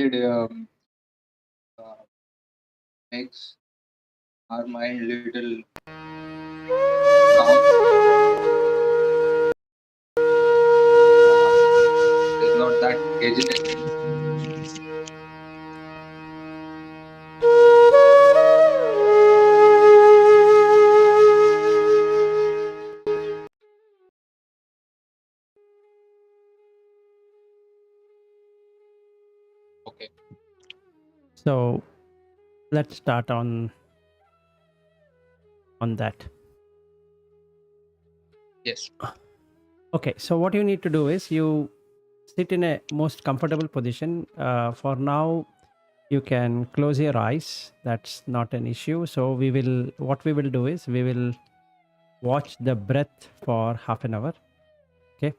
It uh, makes our mind little calm. It's not that agitated. Okay. So let's start on that. Yes. Okay, so what you need to do is you sit in a most comfortable position. For now, you can close your eyes. That's not an issue. So what we will do is we will watch the breath for half an hour. Okay.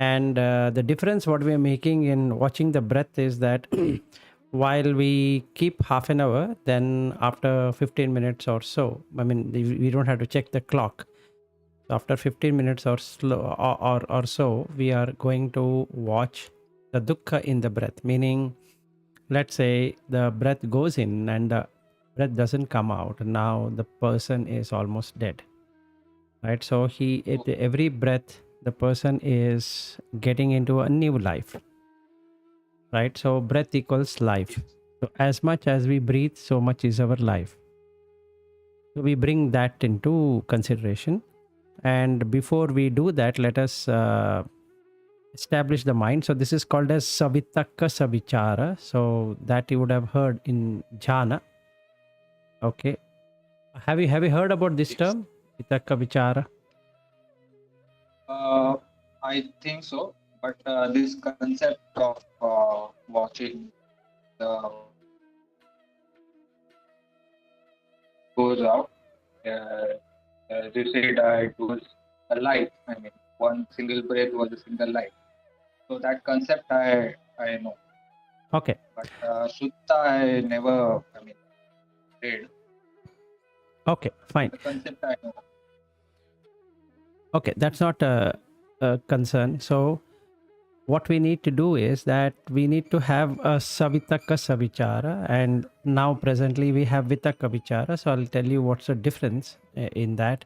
And the difference what we are making in watching the breath is that while we keep half an hour, then after 15 minutes or so, I mean, we don't have to check the clock. After 15 minutes or so, we are going to watch the dukkha in the breath, meaning, let's say the breath goes in and the breath doesn't come out. Now the person is almost dead, right? So every breath, the person is getting into a new life, right? So breath equals life. So as much as we breathe, so much is our life. So we bring that into consideration. And before we do that, let us establish the mind. So this is called as savitaka savichara. So that you would have heard in jhana. Okay. Have you heard about this Yes. term? Vitaka vichara? I think so. But this concept of watching the goes out, as you said, it was a life. I mean, one single breath was a single life. So that concept I know. Okay. But Sutta I never, I mean, read. Okay, fine. The concept I know. Okay, that's not a concern. So what we need to do is that we need to have a savitaka savichara, and now presently we have vitaka vichara. So I'll tell you what's the difference in that.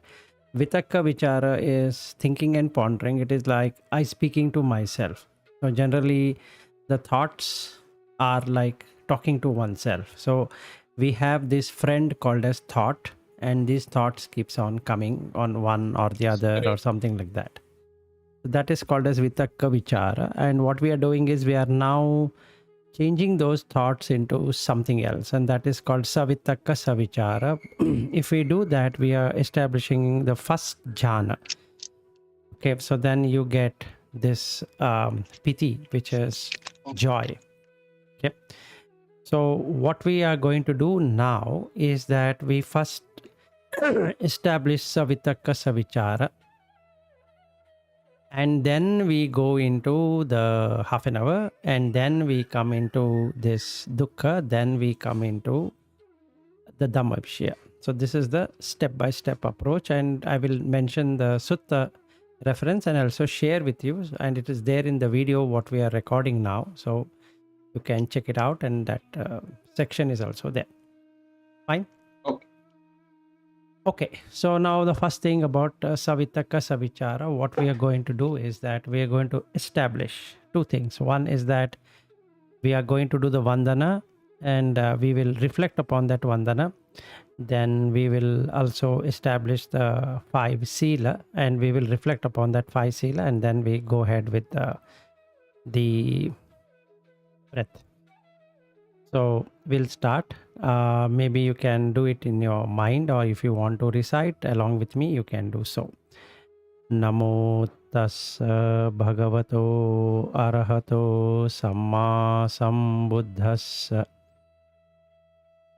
Vitaka vichara is thinking and pondering. It is like I speaking to myself. So generally the thoughts are like talking to oneself. So we have this friend called as thought, and these thoughts keeps on coming on one or the other or Right. something like that. That is called as vitakka vichara. And what we are doing is we are now changing those thoughts into something else, and that is called savitakka savichara. If we do that, we are establishing the first jhana. Okay, so then you get this piti, which is joy. Okay, so what we are going to do now is that we first establish savitakka savichara, and then we go into the half an hour, and then we come into this dukkha, then we come into the Dhamma Vishaya. So this is the step-by-step approach, and I will mention the Sutta reference and also share with you, and it is there in the video what we are recording now, so you can check it out, and that section is also there. Fine. Okay, so now the first thing about savitaka savichara, what we are going to do is that we are going to establish two things. One is that we are going to do the vandana, and we will reflect upon that vandana. Then we will also establish the 5 sila, and we will reflect upon that 5 sila, and then we go ahead with the breath. So we'll start. Maybe you can do it in your mind, or if you want to recite along with me, you can do so. Namo tassa bhagavato arahato samma sambuddhassa.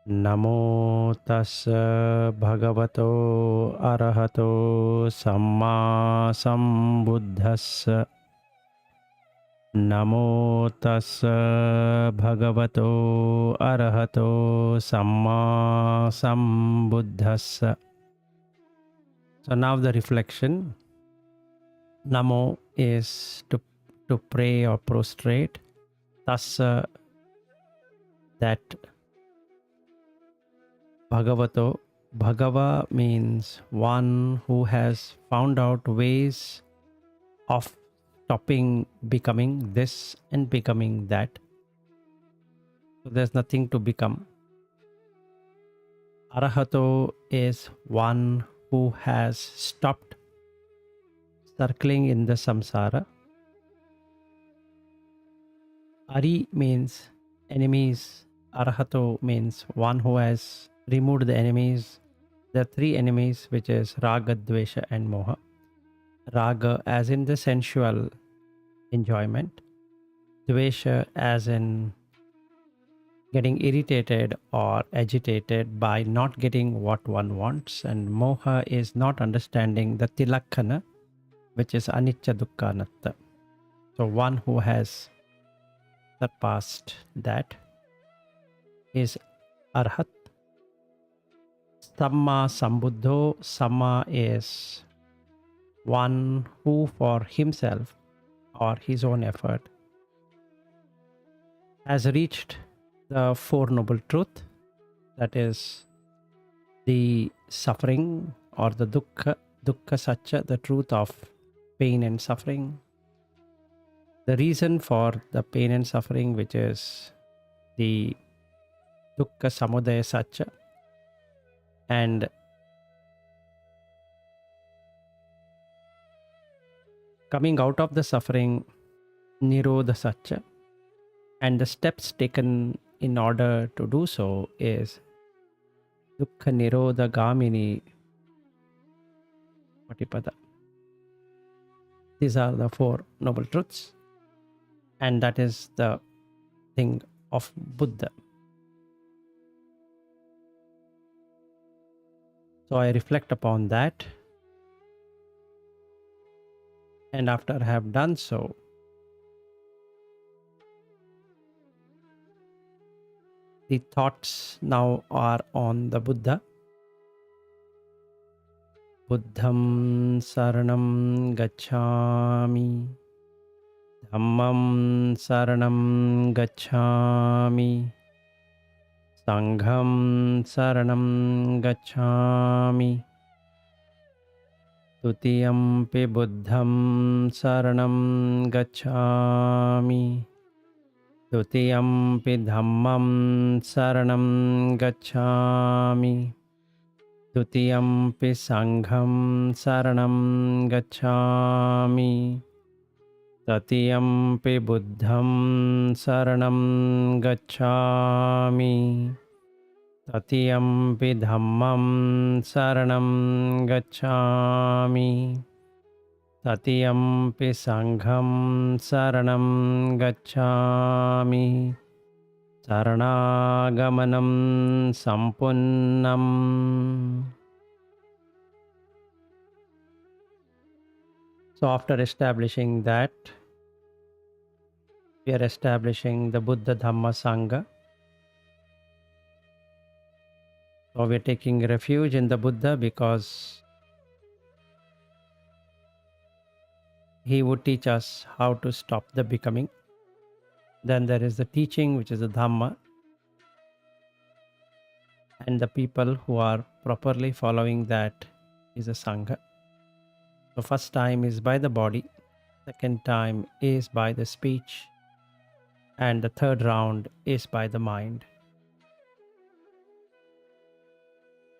Namo tassa bhagavato arahato samma sambuddhassa. Namo tassa bhagavato arahato samma sambuddhassa. So now the reflection. Namo is to pray or prostrate. Tassa that Bhagavato, Bhagava means one who has found out ways of stopping becoming this and becoming that. So there's nothing to become. Arahato is one who has stopped circling in the samsara. Ari means enemies. Arahato means one who has removed the enemies. There are three enemies, which is raga, dvesha and moha. Raga as in the sensual enjoyment. Dvesha as in getting irritated or agitated by not getting what one wants. And moha is not understanding the tilakkana, which is anicca, dukkha, anatta. So one who has surpassed that is arhat. Samma sambuddho. Samma is one who for himself or his own effort has reached the Four Noble Truth, that is the suffering or the dukkha, dukkha satcha, the truth of pain and suffering, the reason for the pain and suffering, which is the dukkha samudaya satcha, and coming out of the suffering, nirodha satcha, and the steps taken in order to do so is dukkha nirodha gamini patipada. These are the Four Noble Truths, and that is the thing of Buddha. So I reflect upon that, and after I have done so, the thoughts now are on the Buddha. Buddham saranam gacchami, Dhammam saranam gacchami, Sangham saranam gacchami, Tutiyampi buddham saranam gacchami, Tutiyampi dhammam saranam gacchami, Tutiyampi sangham saranam gacchami, Tatiyampi buddham saranam gacchami, Tatiyampi dhammam saranam gacchami, Tatiyampi sangham saranam gacchami, Saranaagamanam sampunnam. So after establishing that, we are establishing the Buddha Dhamma Sangha. So we are taking refuge in the Buddha because he would teach us how to stop the becoming. Then there is the teaching, which is the Dhamma, and the people who are properly following that is a Sangha. The first time is by the body, second time is by the speech, and the third round is by the mind.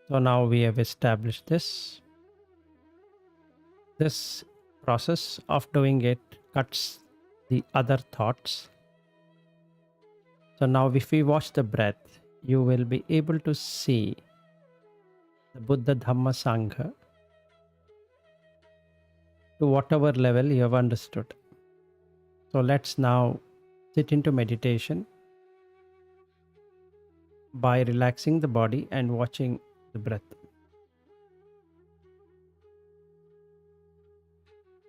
So now we have established this. This process of doing it cuts the other thoughts. So now if we watch the breath, you will be able to see the Buddha Dhamma Sangha to whatever level you have understood. So let's now sit into meditation by relaxing the body and watching the breath.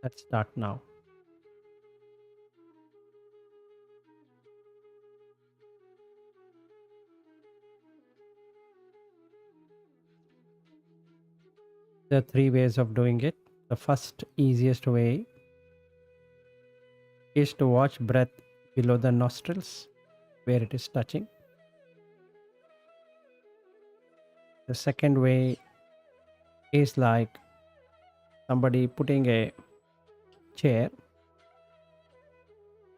Let's start now. There are three ways of doing it. The first easiest way is to watch breath below the nostrils where it is touching. The second way is like somebody putting a chair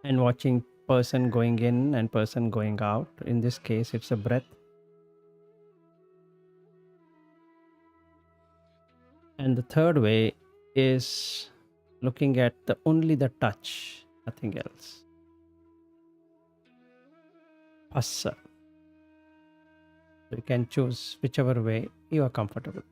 and watching person going in and person going out. In this case, it's a breath. And the third way is looking at only the touch, nothing else. Phassa. So you can choose whichever way you are comfortable.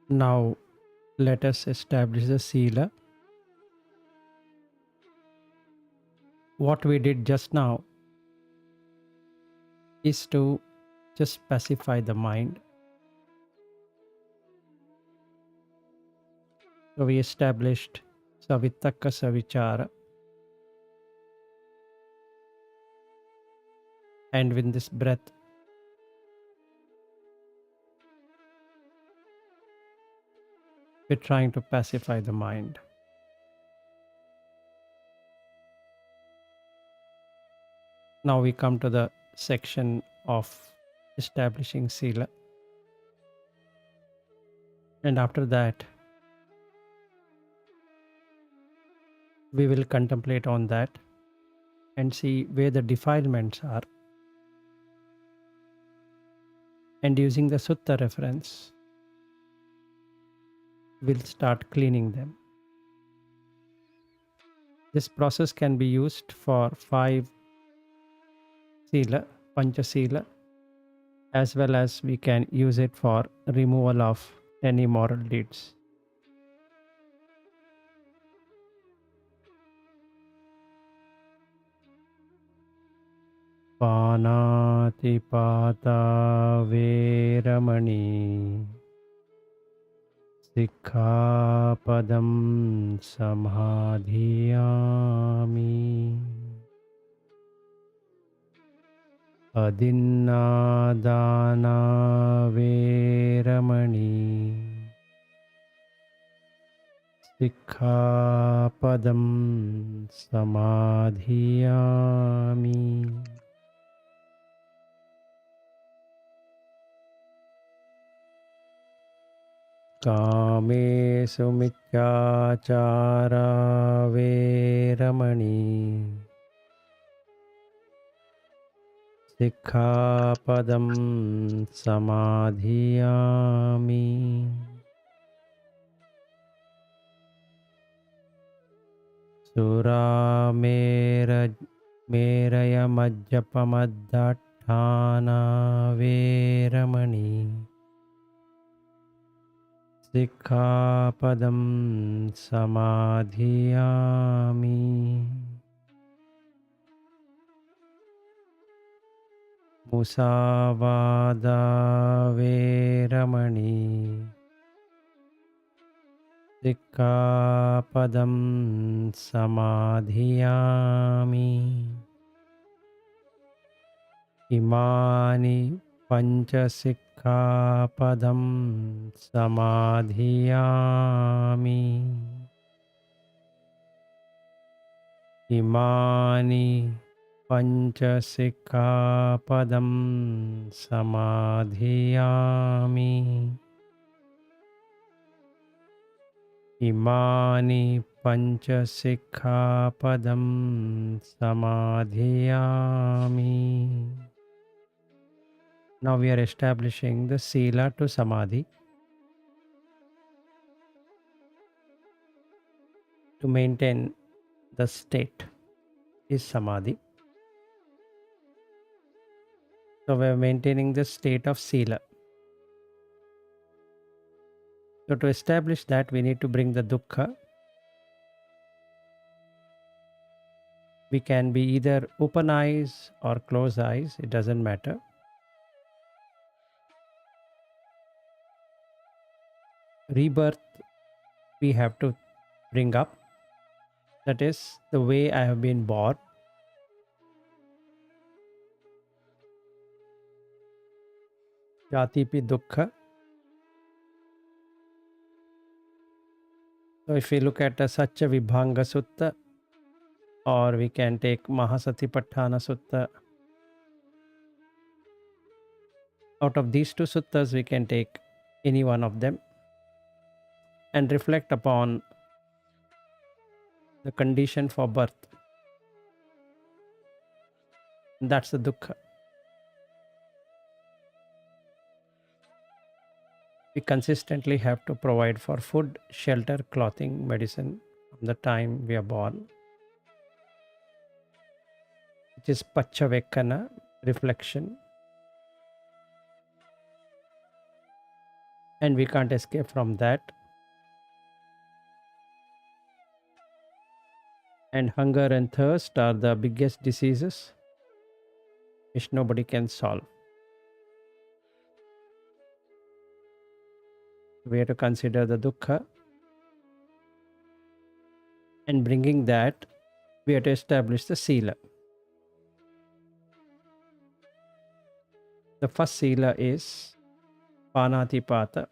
Now let us establish the sila. What we did just now is to just pacify the mind. So we established savitakka savichara, and with this breath we're trying to pacify the mind. Now we come to the section of establishing sila, and after that we will contemplate on that and see where the defilements are, and using the sutta reference we'll start cleaning them. This process can be used for 5 sila, pancha sila, as well as we can use it for removal of any moral deeds. Panati pata veramani Sikkhapadam samadhiyami Adinnadana veramani Sikkhapadam samadhiyami. Kamesu mityāchāra veramani Sikkhapadam samadhiyami. Sura meraya majjapamaddhatthana veramani Sikkhapadam samadhiyami. Musavada veramani Sikkhapadam samadhiyami. Imani pancha sikkhapadam samadhiyami. Imani pancha sikkhapadam samadhiyami. Imani pancha sikkhapadam samadhiyami. Now we are establishing the sila to samadhi. To maintain the state is samadhi. So we are maintaining the state of sila. So to establish that, we need to bring the dukkha. We can be either open eyes or closed eyes, it doesn't matter. Rebirth we have to bring up. That is the way I have been born. Jati pi dukkha. So if we look at the Satya Vibhanga Sutta, or we can take Mahasatipatthana Sutta. Out of these 2 suttas, we can take any one of them and reflect upon the condition for birth. That's the dukkha. We consistently have to provide for food, shelter, clothing, medicine from the time we are born, which is Paccavekkhana, reflection. and we can't escape from that. And hunger and thirst are the biggest diseases which nobody can solve. We have to consider the dukkha, and bringing that, we have to establish the sila. The first sila is panatipata.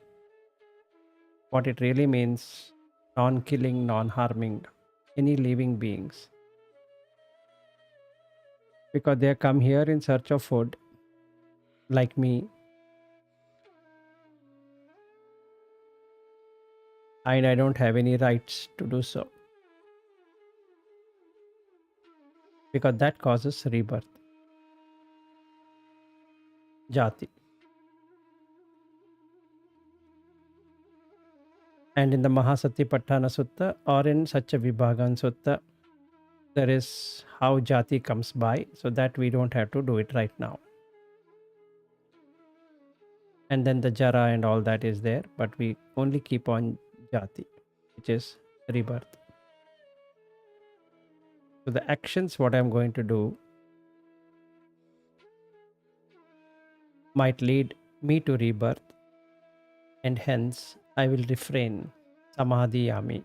What it really means, non-killing, non-harming any living beings. Because they come here in search of food, like me, and I don't have any rights to do so. Because that causes rebirth, jati. And in the Mahasatipatthana Sutta or in such a Vibhagan Sutta, there is how jati comes by, so that we don't have to do it right now. And then the jara and all that is there, but we only keep on jati, which is rebirth. So the actions, what I'm going to do, might lead me to rebirth, and hence I will refrain, samadhiyami.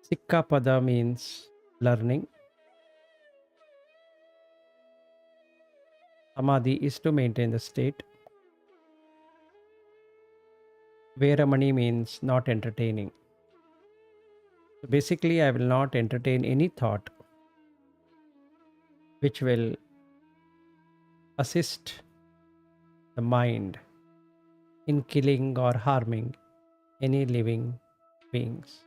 Sikkapada means learning. Samadhi is to maintain the state. Veramani means not entertaining. So basically, I will not entertain any thought which will assist the mind in killing or harming any living beings.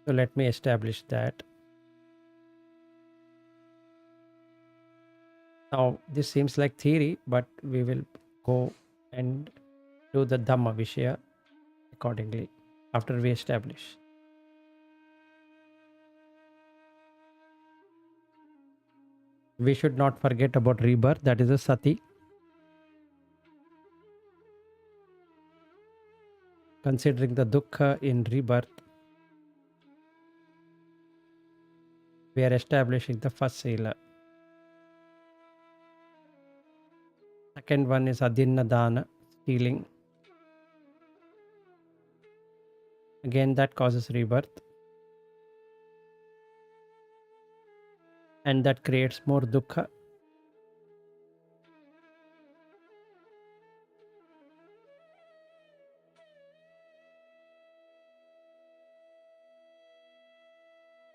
So let me establish that. Now, this seems like theory, but we will go and do the Dhamma Vishaya accordingly after we establish. We should not forget about rebirth, that is a sati. Considering the dukkha in rebirth, we are establishing the first sila. Second one is adinna dana, stealing. Again, that causes rebirth. And that creates more dukkha.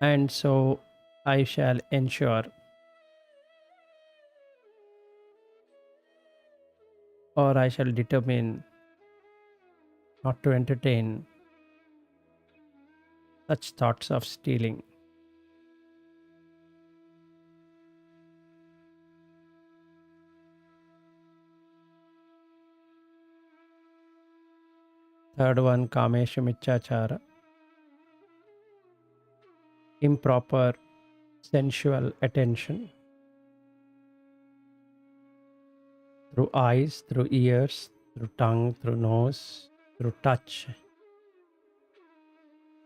And so I shall ensure, or I shall determine not to entertain such thoughts of stealing. Third one, kameshu michachara, improper sensual attention through eyes, through ears, through tongue, through nose, through touch,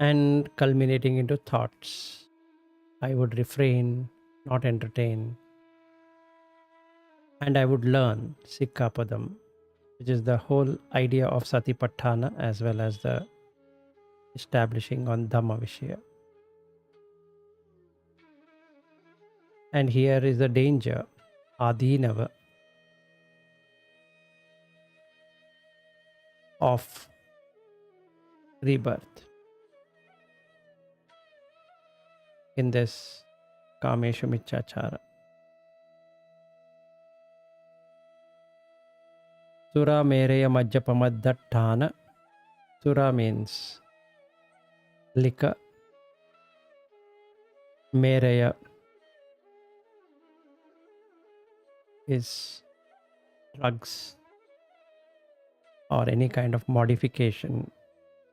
and culminating into thoughts. I would refrain, not entertain, and I would learn Sikkapadam, which is the whole idea of Satipatthana as well as the establishing on Dhamma Vishaya. And here is the danger, Adinava, of rebirth in this Kameshu Michachara. Sura Mereya Majjapamadatthana. Sura means liquor. Mereya is drugs or any kind of modification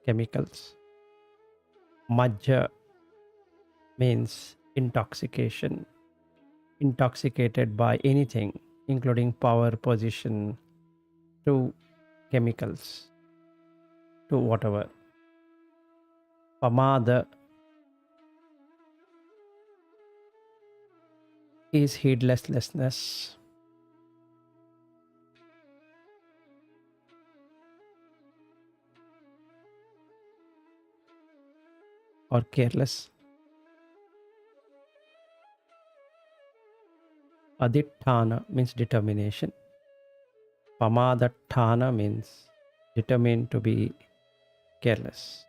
chemicals. Majja means intoxication, intoxicated by anything, including power, position, to chemicals, to whatever. Pamada is heedlessness or careless. Aditthana means determination. Pamadatthana means determined to be careless.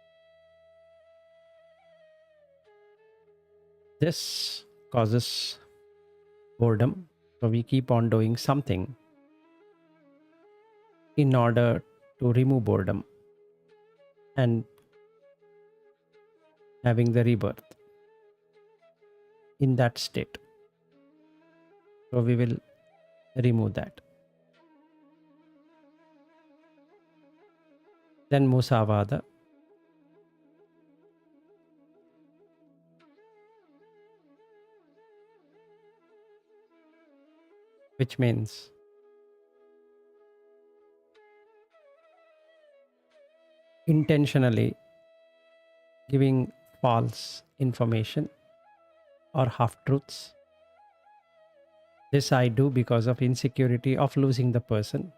This causes boredom. So we keep on doing something in order to remove boredom and having the rebirth in that state. So we will remove that. Then Musavada, which means intentionally giving false information or half truths. This I do because of insecurity of losing the person,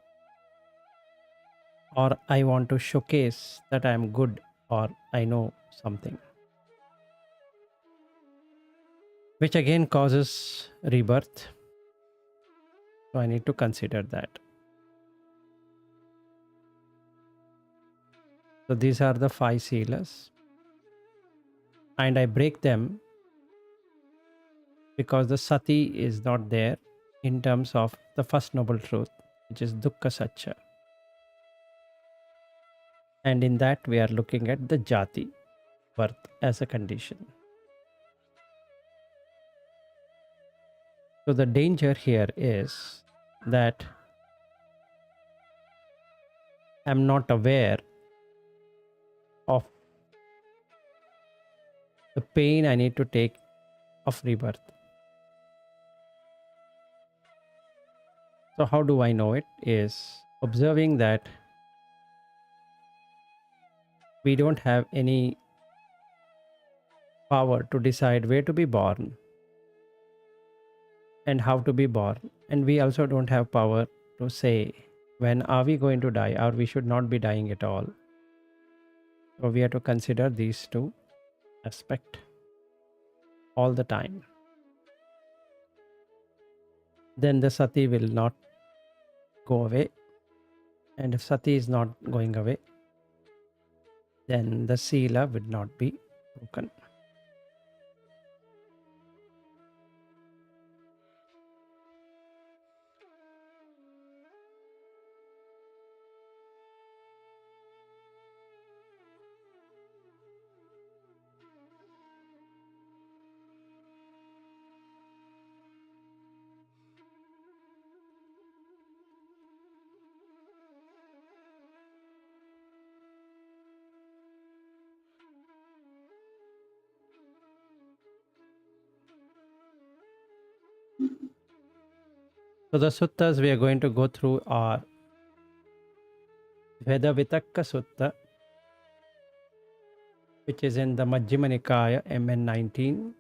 or I want to showcase that I am good or I know something, which again causes rebirth. So I need to consider that. So these are the 5 silas, and I break them because the sati is not there in terms of the first noble truth, which is dukkha satcha. And in that we are looking at the jati, birth, as a condition. So the danger here is that I'm not aware of the pain I need to take of rebirth. So how do I know it? Is observing that we don't have any power to decide where to be born and how to be born. And we also don't have power to say when are we going to die, or we should not be dying at all. So we have to consider these two aspects all the time. Then the sati will not go away. And if sati is not going away, then the sila would not be broken. So the suttas we are going to go through are Veda Vitakka Sutta, which is in the Majjhima Nikaya MN 19.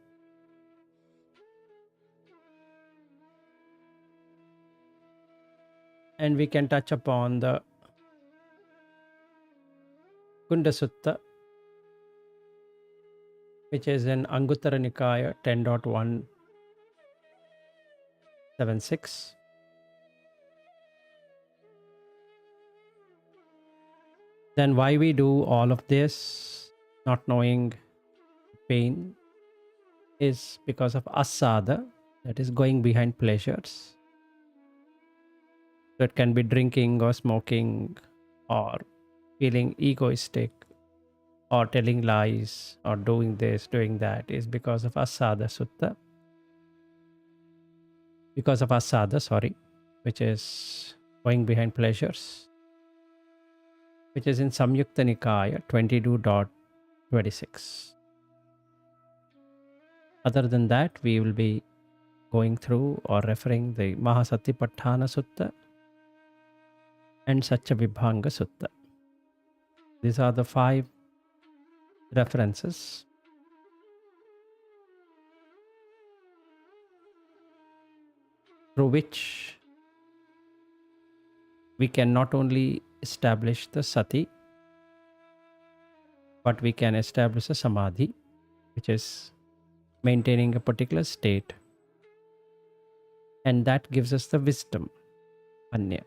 And we can touch upon the Kunda Sutta, which is in Anguttara Nikaya 10.176. Then why we do all of this, not knowing pain, is because of asada, that is going behind pleasures. So it can be drinking or smoking or feeling egoistic or telling lies or doing this, doing that, is because of asada sutta. Because of asada, which is going behind pleasures, which is in Samyukta Nikaya 22.26. Other than that, we will be going through or referring the Mahasatipatthana Sutta and Satchavibhanga Sutta. These are the 5 references through which we can not only establish the sati, but we can establish a samadhi, which is maintaining a particular state, and that gives us the wisdom, anya.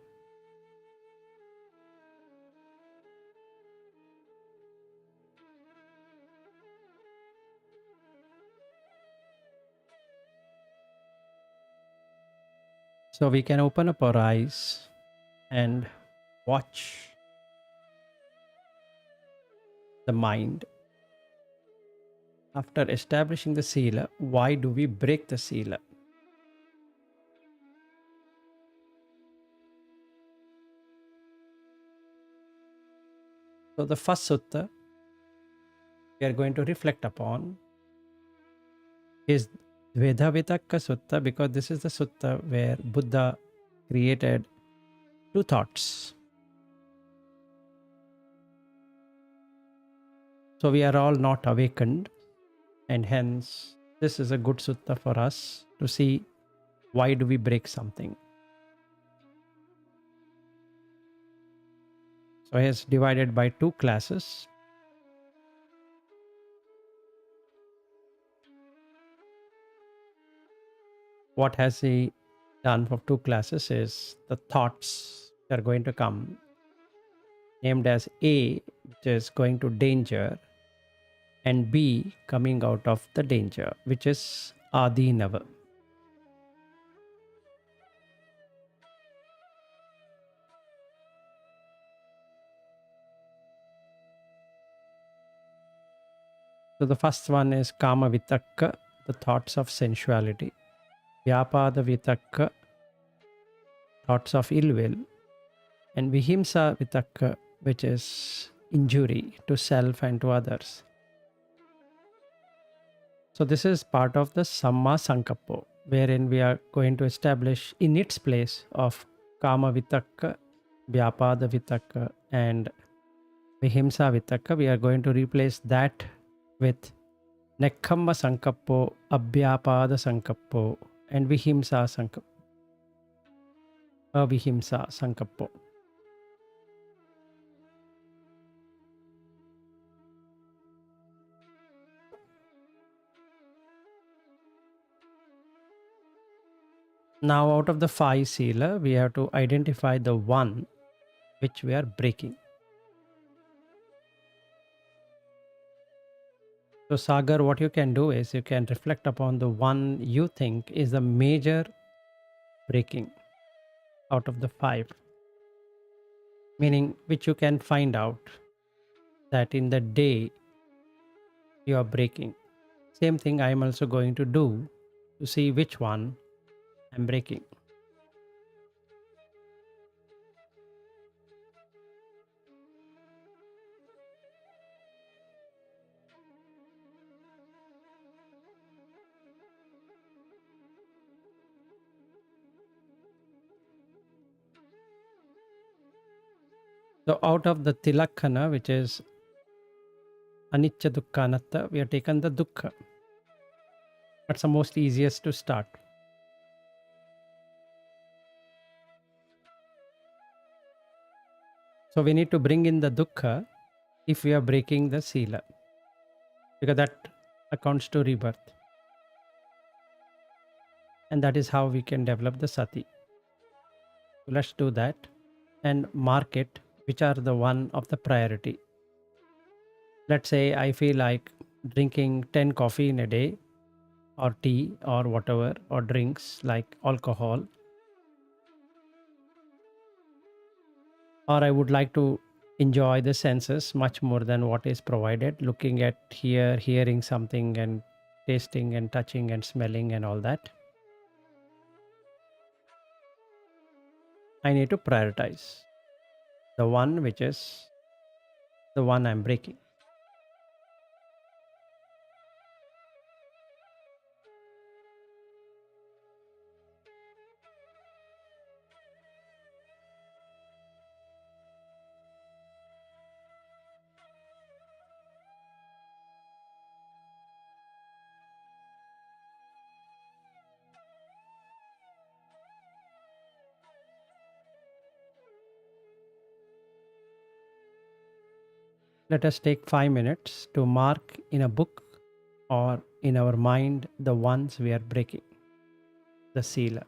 So we can open up our eyes and watch the mind. After establishing the sila, why do we break the sila? So the first sutta we are going to reflect upon is Vedhavitakka Sutta, because this is the sutta where Buddha created 2 thoughts. So we are all not awakened, and hence this is a good sutta for us to see why do we break something. So he has divided by 2 classes. What has he done for 2 classes is the thoughts that are going to come, named as A, which is going to danger, and B, coming out of the danger, which is Adinava. So the first one is Kama Vitakka, the thoughts of sensuality. Vyapada Vitakka, thoughts of ill will. And Vihimsa Vitakka, which is injury to self and to others. So this is part of the Samma Sankappo, wherein we are going to establish in its place of Kama Vitakka, Vyapada Vitakka, and Vihimsa Vitakka, we are going to replace that with Nekkhamma Sankappo, Abhyapada Sankappo, and Vihimsa Sankappo. Avihimsa Sankappo. Now, out of the 5 sila, we have to identify the one which we are breaking. So, Sagar, what you can do is you can reflect upon the one you think is the major breaking out of the 5, meaning which you can find out that in the day you are breaking. Same thing I am also going to do to see which one I'm breaking. So, out of the Tilakkana, which is Anicca Dukkha Anatta, we have taken the Dukkha. That's the most easiest to start. So we need to bring in the dukkha if we are breaking the sila, because that accounts to rebirth. And that is how we can develop the sati. So let's do that and mark it, which are the one of the priority. Let's say I feel like drinking 10 coffee in a day, or tea, or whatever, or drinks like alcohol. Or I would like to enjoy the senses much more than what is provided, looking at here, hearing something, and tasting and touching and smelling and all that. I need to prioritize the one which is the one I'm breaking. let us take 5 minutes to mark in a book or in our mind the ones we are breaking, the sila.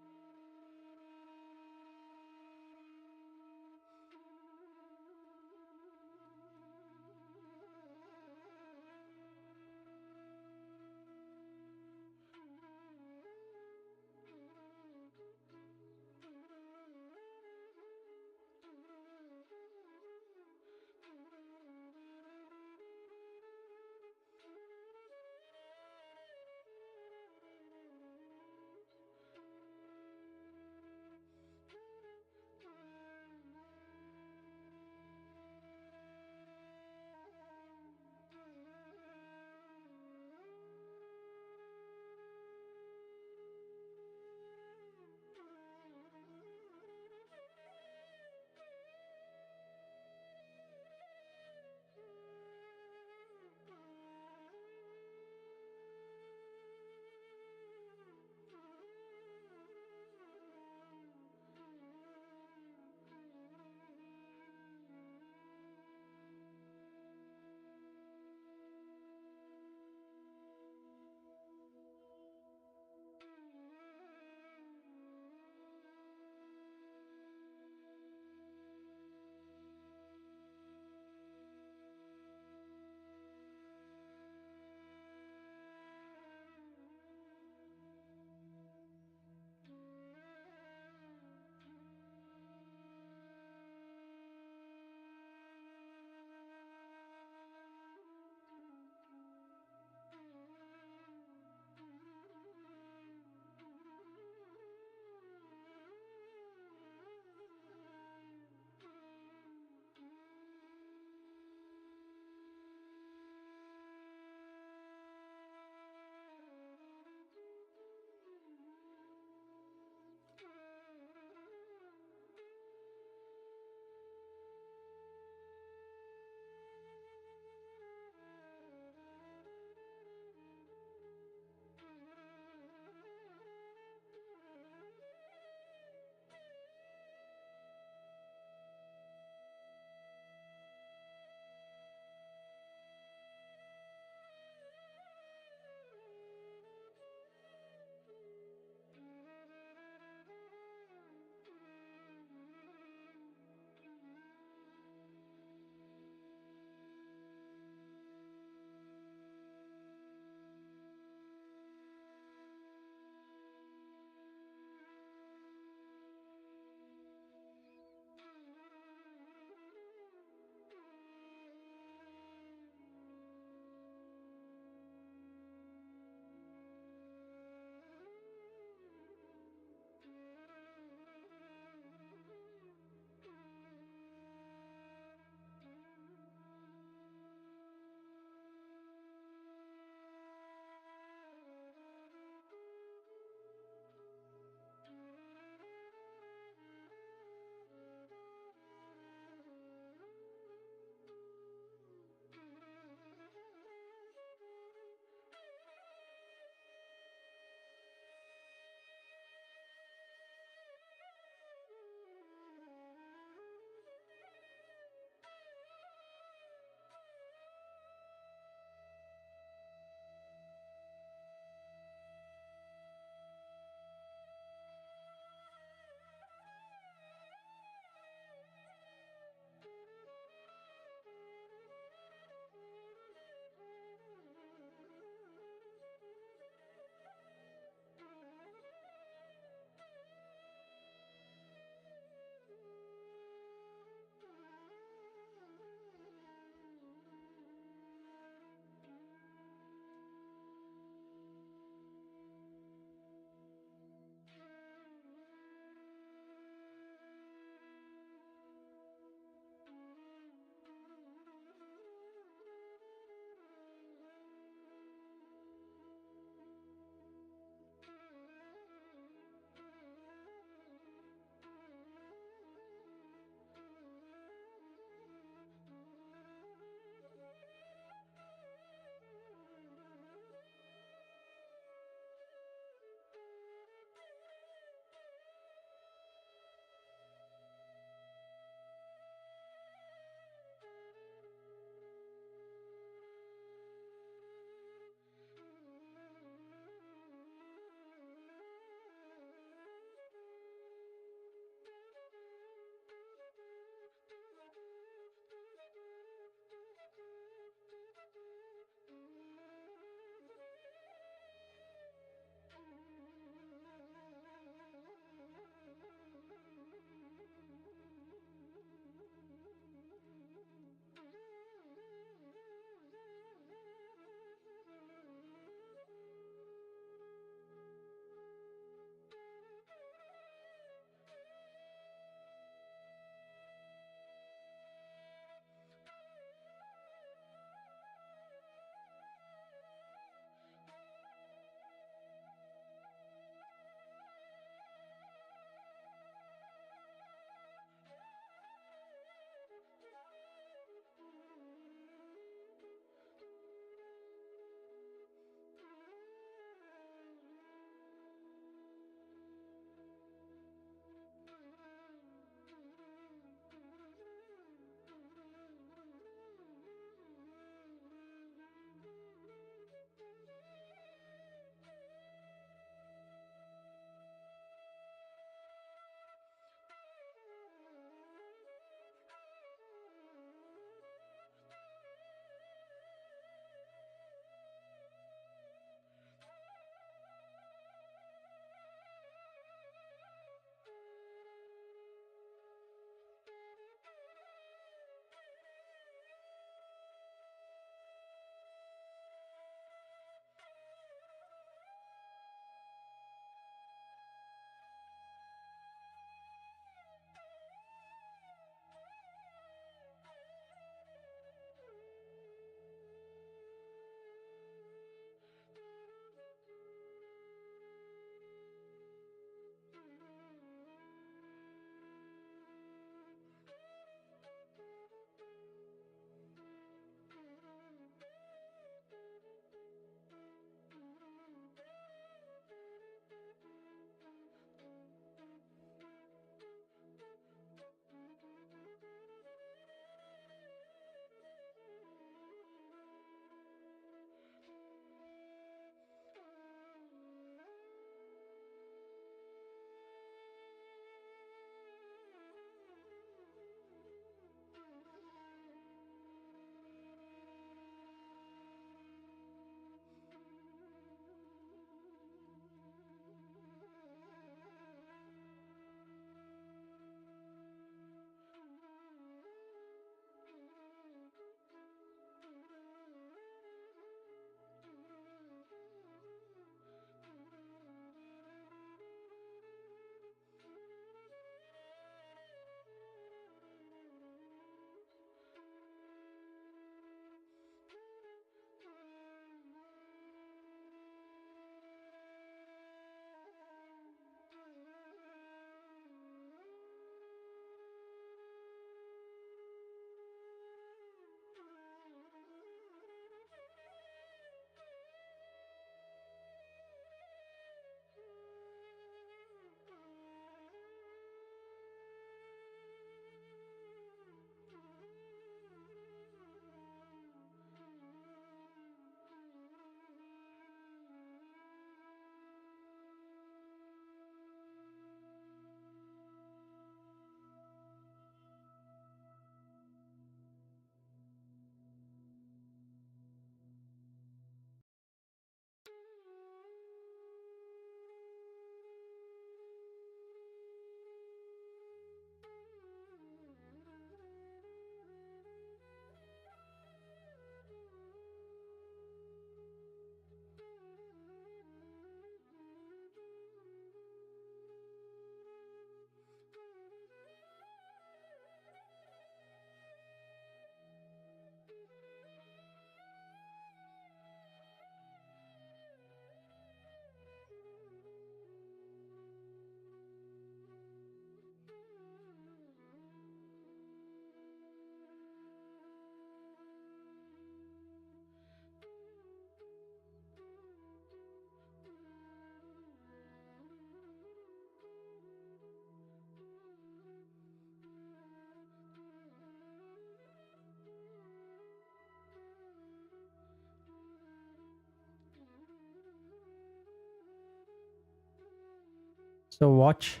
So watch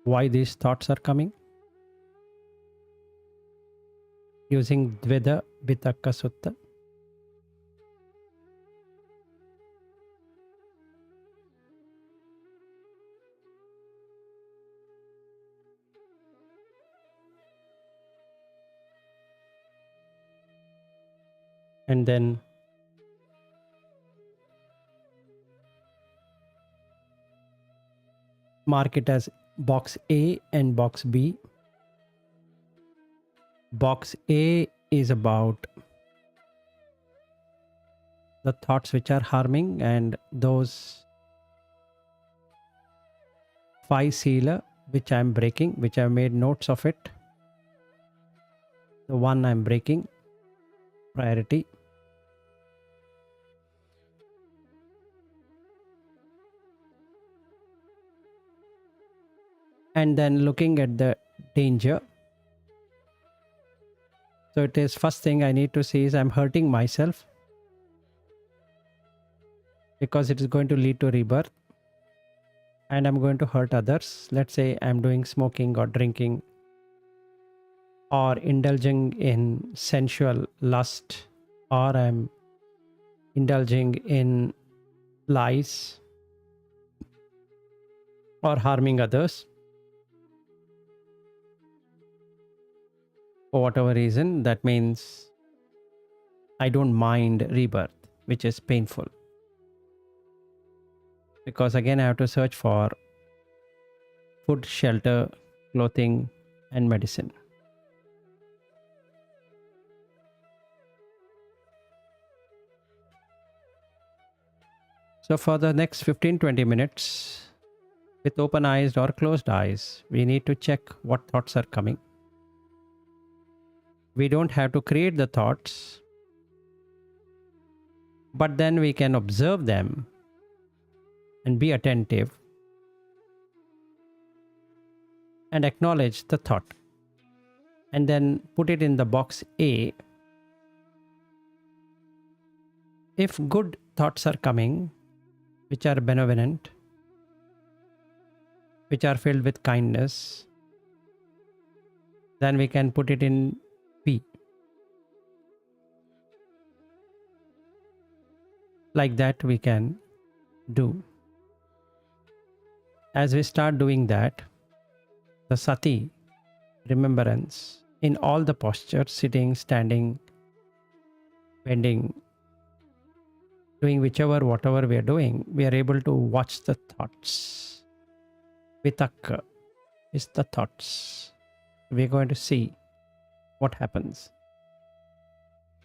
why these thoughts are coming using Dveda Vitaka Sutta. And then mark it as box A and box B. Box A is about the thoughts which are harming, and those 5 sila which I am breaking, which I have made notes of it. The one I am breaking, priority. And then looking at the danger. So it is first thing I need to see is I'm hurting myself because it is going to lead to rebirth, and I'm going to hurt others. Let's say I'm doing smoking or drinking or indulging in sensual lust, or I'm indulging in lies or harming others for whatever reason. That means I don't mind rebirth, which is painful, because again I have to search for food, shelter, clothing, and medicine. So for the next 15-20 minutes, with open eyes or closed eyes, we need to check what thoughts are coming. We don't have to create the thoughts, but then we can observe them and be attentive and acknowledge the thought, and then put it in the box A. If good thoughts are coming, which are benevolent, which are filled with kindness, then we can put it in B. Like that we can do. As we start doing that, the sati, remembrance, in all the postures, sitting, standing, bending, doing whatever we are doing, we are able to watch the thoughts. Vitaka is the thoughts. We're going to see what happens.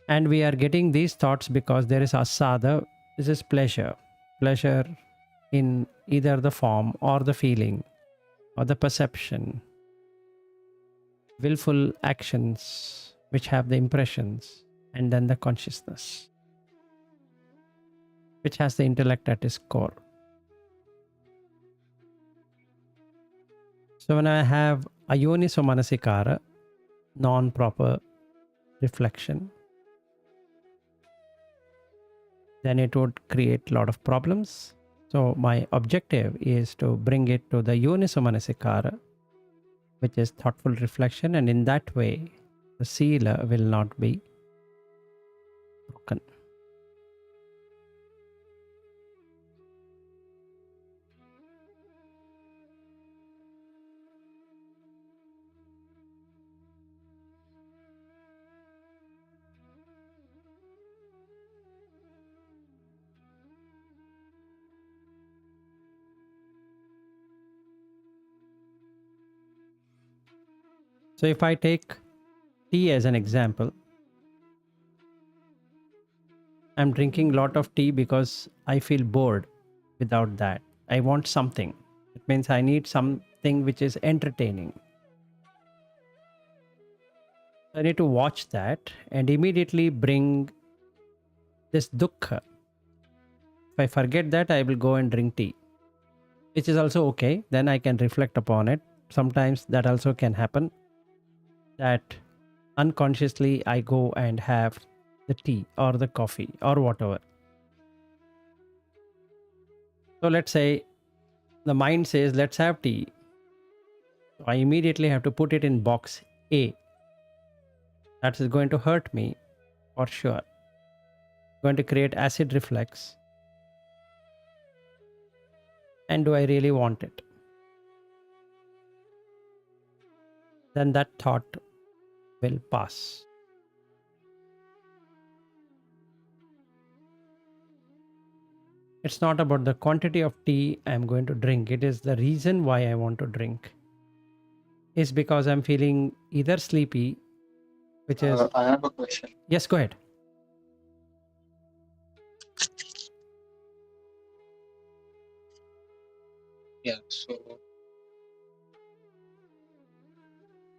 And we are getting these thoughts because there is asada. This is pleasure. Pleasure in either the form or the feeling or the perception. Willful actions which have the impressions, and then the consciousness, which has the intellect at its core. So when I have ayoniso manasikara, non-proper reflection, then it would create a lot of problems. So my objective is to bring it to the yoniso manasikara, which is thoughtful reflection, and in that way the sila will not be broken. So if I take tea as an example, I'm drinking a lot of tea because I feel bored without that. I want something. It means I need something which is entertaining. I need to watch that and immediately bring this dukkha. If I forget that, I will go and drink tea, which is also okay. Then I can reflect upon it. Sometimes that also can happen, that unconsciously I go and have the tea or the coffee or whatever. So let's say The mind says, let's have tea. So I immediately have to put it in box A. That is going to hurt me for sure. Going to create acid reflux. And do I really want it? Then that thought will pass. It's not about the quantity of tea I'm going to drink. It is the reason why I want to drink. Is because I'm feeling either sleepy, which is... I have a question. Yes, go ahead. Yeah, so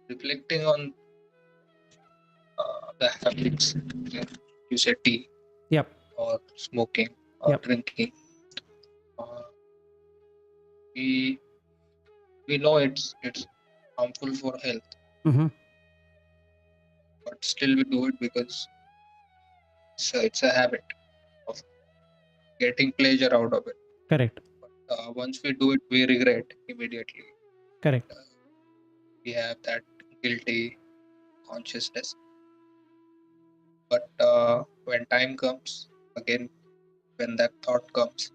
reflecting on the habits, like you said tea Yep. or smoking or Yep. drinking. We know it's harmful for health, Mm-hmm. but still we do it because it's a habit of getting pleasure out of it. Correct. But once we do it, we regret immediately. Correct. We have that guilty consciousness. But when time comes, again, when that thought comes,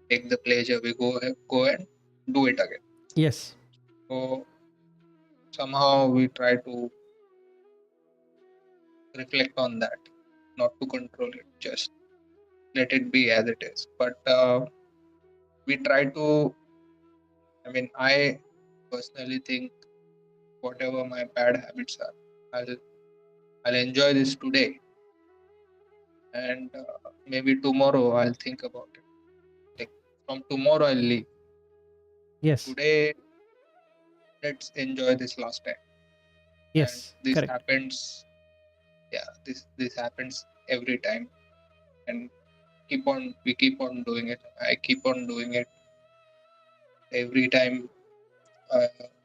take the pleasure, we go and do it again. Yes. So somehow we try to reflect on that, not to control it, just let it be as it is. But we try to, I personally think whatever my bad habits are, I'll enjoy this today, and maybe tomorrow I'll think about it. Like from tomorrow I'll leave. Yes. Today, let's enjoy this last time. Yes. And this Correct. happens. Yeah, this happens every time, and we keep on doing it. I keep on doing it every time.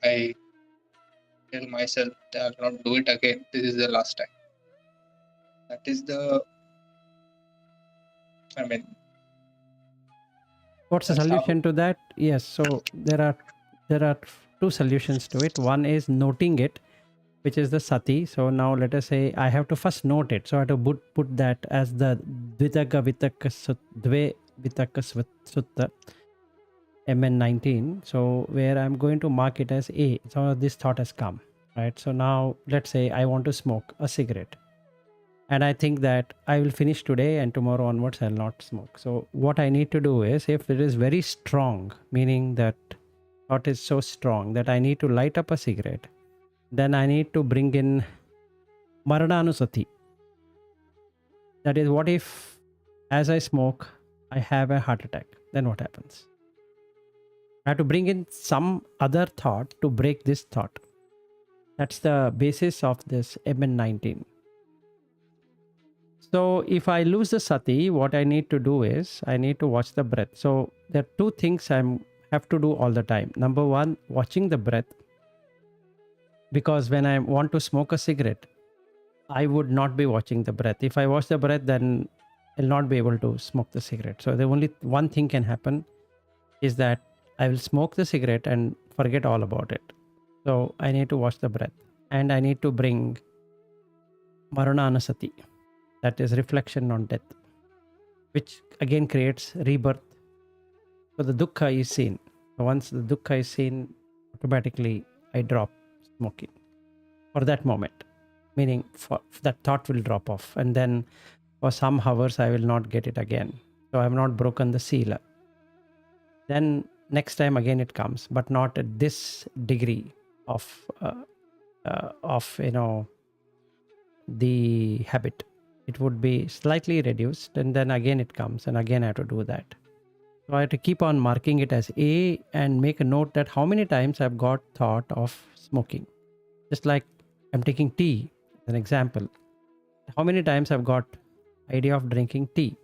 I tell myself that I'll not do it again. This is the last time. That is the. What's the That's solution to that? Yes. So there are two solutions to it. One is noting it, which is the sati. So now let us say I have to first note it. So I have to put that as the dve vitaka sutta MN19. So where I'm going to mark it as A. So this thought has come, right? So now let's say I want to smoke a cigarette. And I think that I will finish today and tomorrow onwards I'll not smoke. So what I need to do is, if it is very strong, meaning that thought is so strong that I need to light up a cigarette, then I need to bring in Marananusati. That is, what if as I smoke, I have a heart attack? Then what happens? I have to bring in some other thought to break this thought. That's the basis of this MN19. So if I lose the sati, what I need to do is I need to watch the breath. So there are two things I have to do all the time. Number one, watching the breath. Because when I want to smoke a cigarette, I would not be watching the breath. If I watch the breath, then I'll not be able to smoke the cigarette. So the only one thing can happen is that I will smoke the cigarette and forget all about it. So I need to watch the breath. And I need to bring Marananasati. That is reflection on death, which again creates rebirth. So the dukkha is seen. So once the dukkha is seen, automatically I drop smoking for that moment. Meaning for that thought will drop off. And then for some hours, I will not get it again. So I have not broken the sila. Then next time again it comes, but not at this degree of the habit. It would be slightly reduced, and then again it comes, and again I have to do that. So I have to keep on marking it as A and make a note that how many times I've got thought of smoking. Just like I'm taking tea as an example. How many times I've got idea of drinking tea.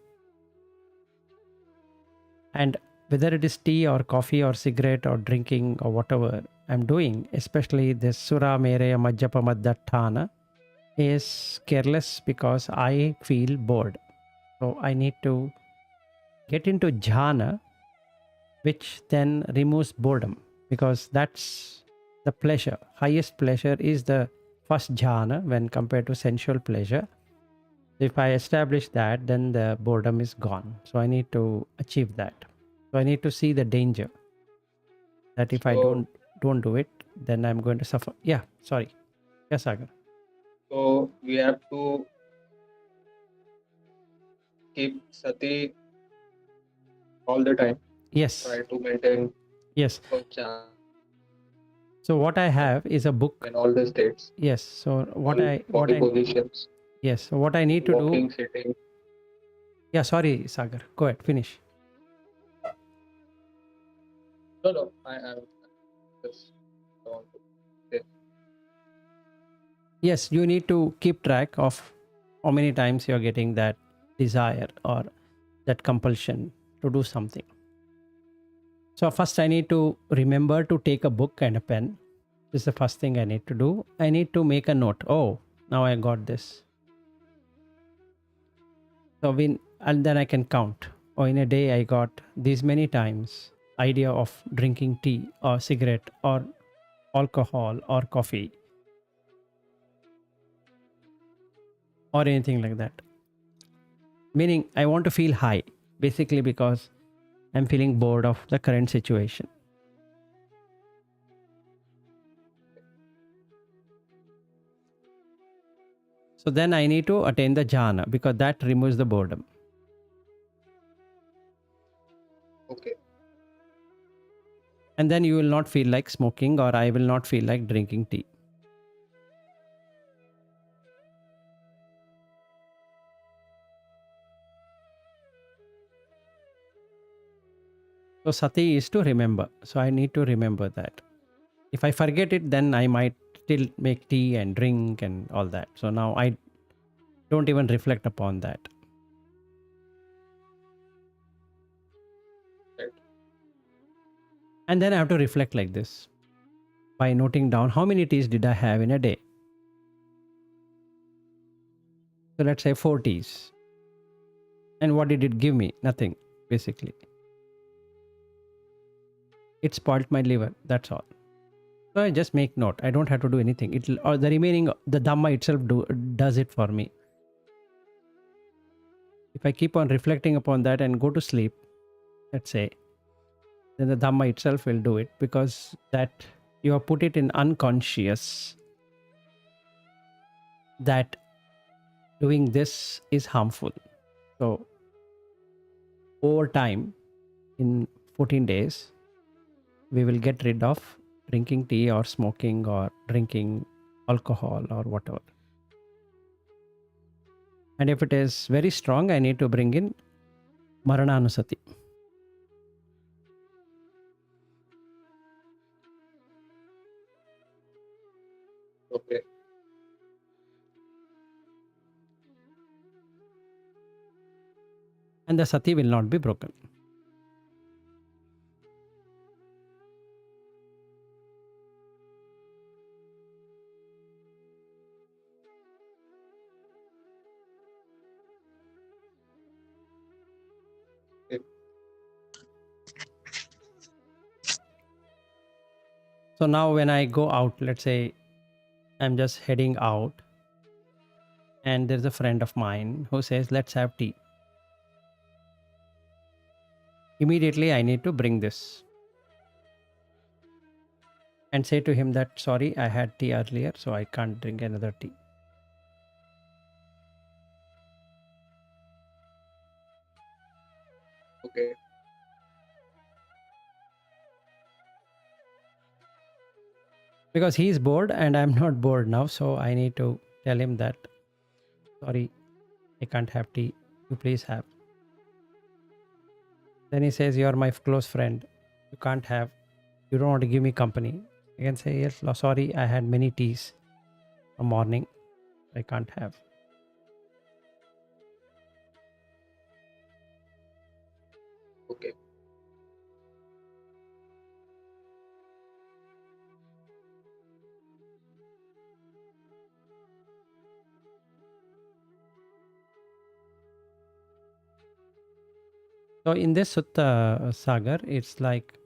And whether it is tea or coffee or cigarette or drinking or whatever I'm doing, especially this sura mereya majjapamadatthana, is careless because I feel bored. So I need to get into jhana, which then removes boredom, because that's the pleasure. Highest pleasure is the first jhana when compared to sensual pleasure. If I establish that, then the boredom is gone. So I need to achieve that. So I need to see the danger that if I So, don't do it, then I'm going to suffer. Yeah, sorry. Yes, Sagar. so we have to keep sati all the time. Yes, Try to maintain yes. first jhana So what I have is a book. in all the states, Yes. So all body positions, yes. So what I need to do. walking, sitting. Yeah, sorry, Sagar. Go ahead, finish. No, I just want to say. Yes, you need to keep track of how many times you're getting that desire or that compulsion to do something. So first I need to remember to take a book and a pen. This is the first thing I need to do. I need to make a note. Oh, now I got this. So and then I can count. Or in a day I got these many times idea of drinking tea or cigarette or alcohol or coffee or anything like that. Meaning I want to feel high, basically because I'm feeling bored of the current situation. So then I need to attain the jhana, because that removes the boredom. Okay. And then you will not feel like smoking, or I will not feel like drinking tea. So sati is to remember. So I need to remember that. If I forget it, then I might still make tea and drink and all that. So now I don't even reflect upon that. Right. And then I have to reflect like this by noting down how many teas did I have in a day. So let's say 4 teas. And what did it give me? Nothing, basically. It spoiled my liver. That's all. So I just make note. I don't have to do anything. It'll, or the remaining, the Dhamma itself does it for me. If I keep on reflecting upon that and go to sleep, let's say, then the Dhamma itself will do it, because that you have put it in unconscious that doing this is harmful. So over time, in 14 days, we will get rid of drinking tea or smoking or drinking alcohol or whatever. And if it is very strong, I need to bring in Marananusati. Okay. And the sati will not be broken. Okay. So now when I go out, let's say I'm just heading out and there's a friend of mine who says, let's have tea. Immediately I need to bring this and say to him that, sorry, I had tea earlier, so I can't drink another tea. Okay. Because he's bored and I'm not bored now, so I need to tell him that, sorry, I can't have tea. You please have. Then he says, you're my close friend. You can't have. You don't want to give me company. I can say, yes, sorry, I had many teas from morning. I can't have. Okay. So in this Sutta, Sagar, it's like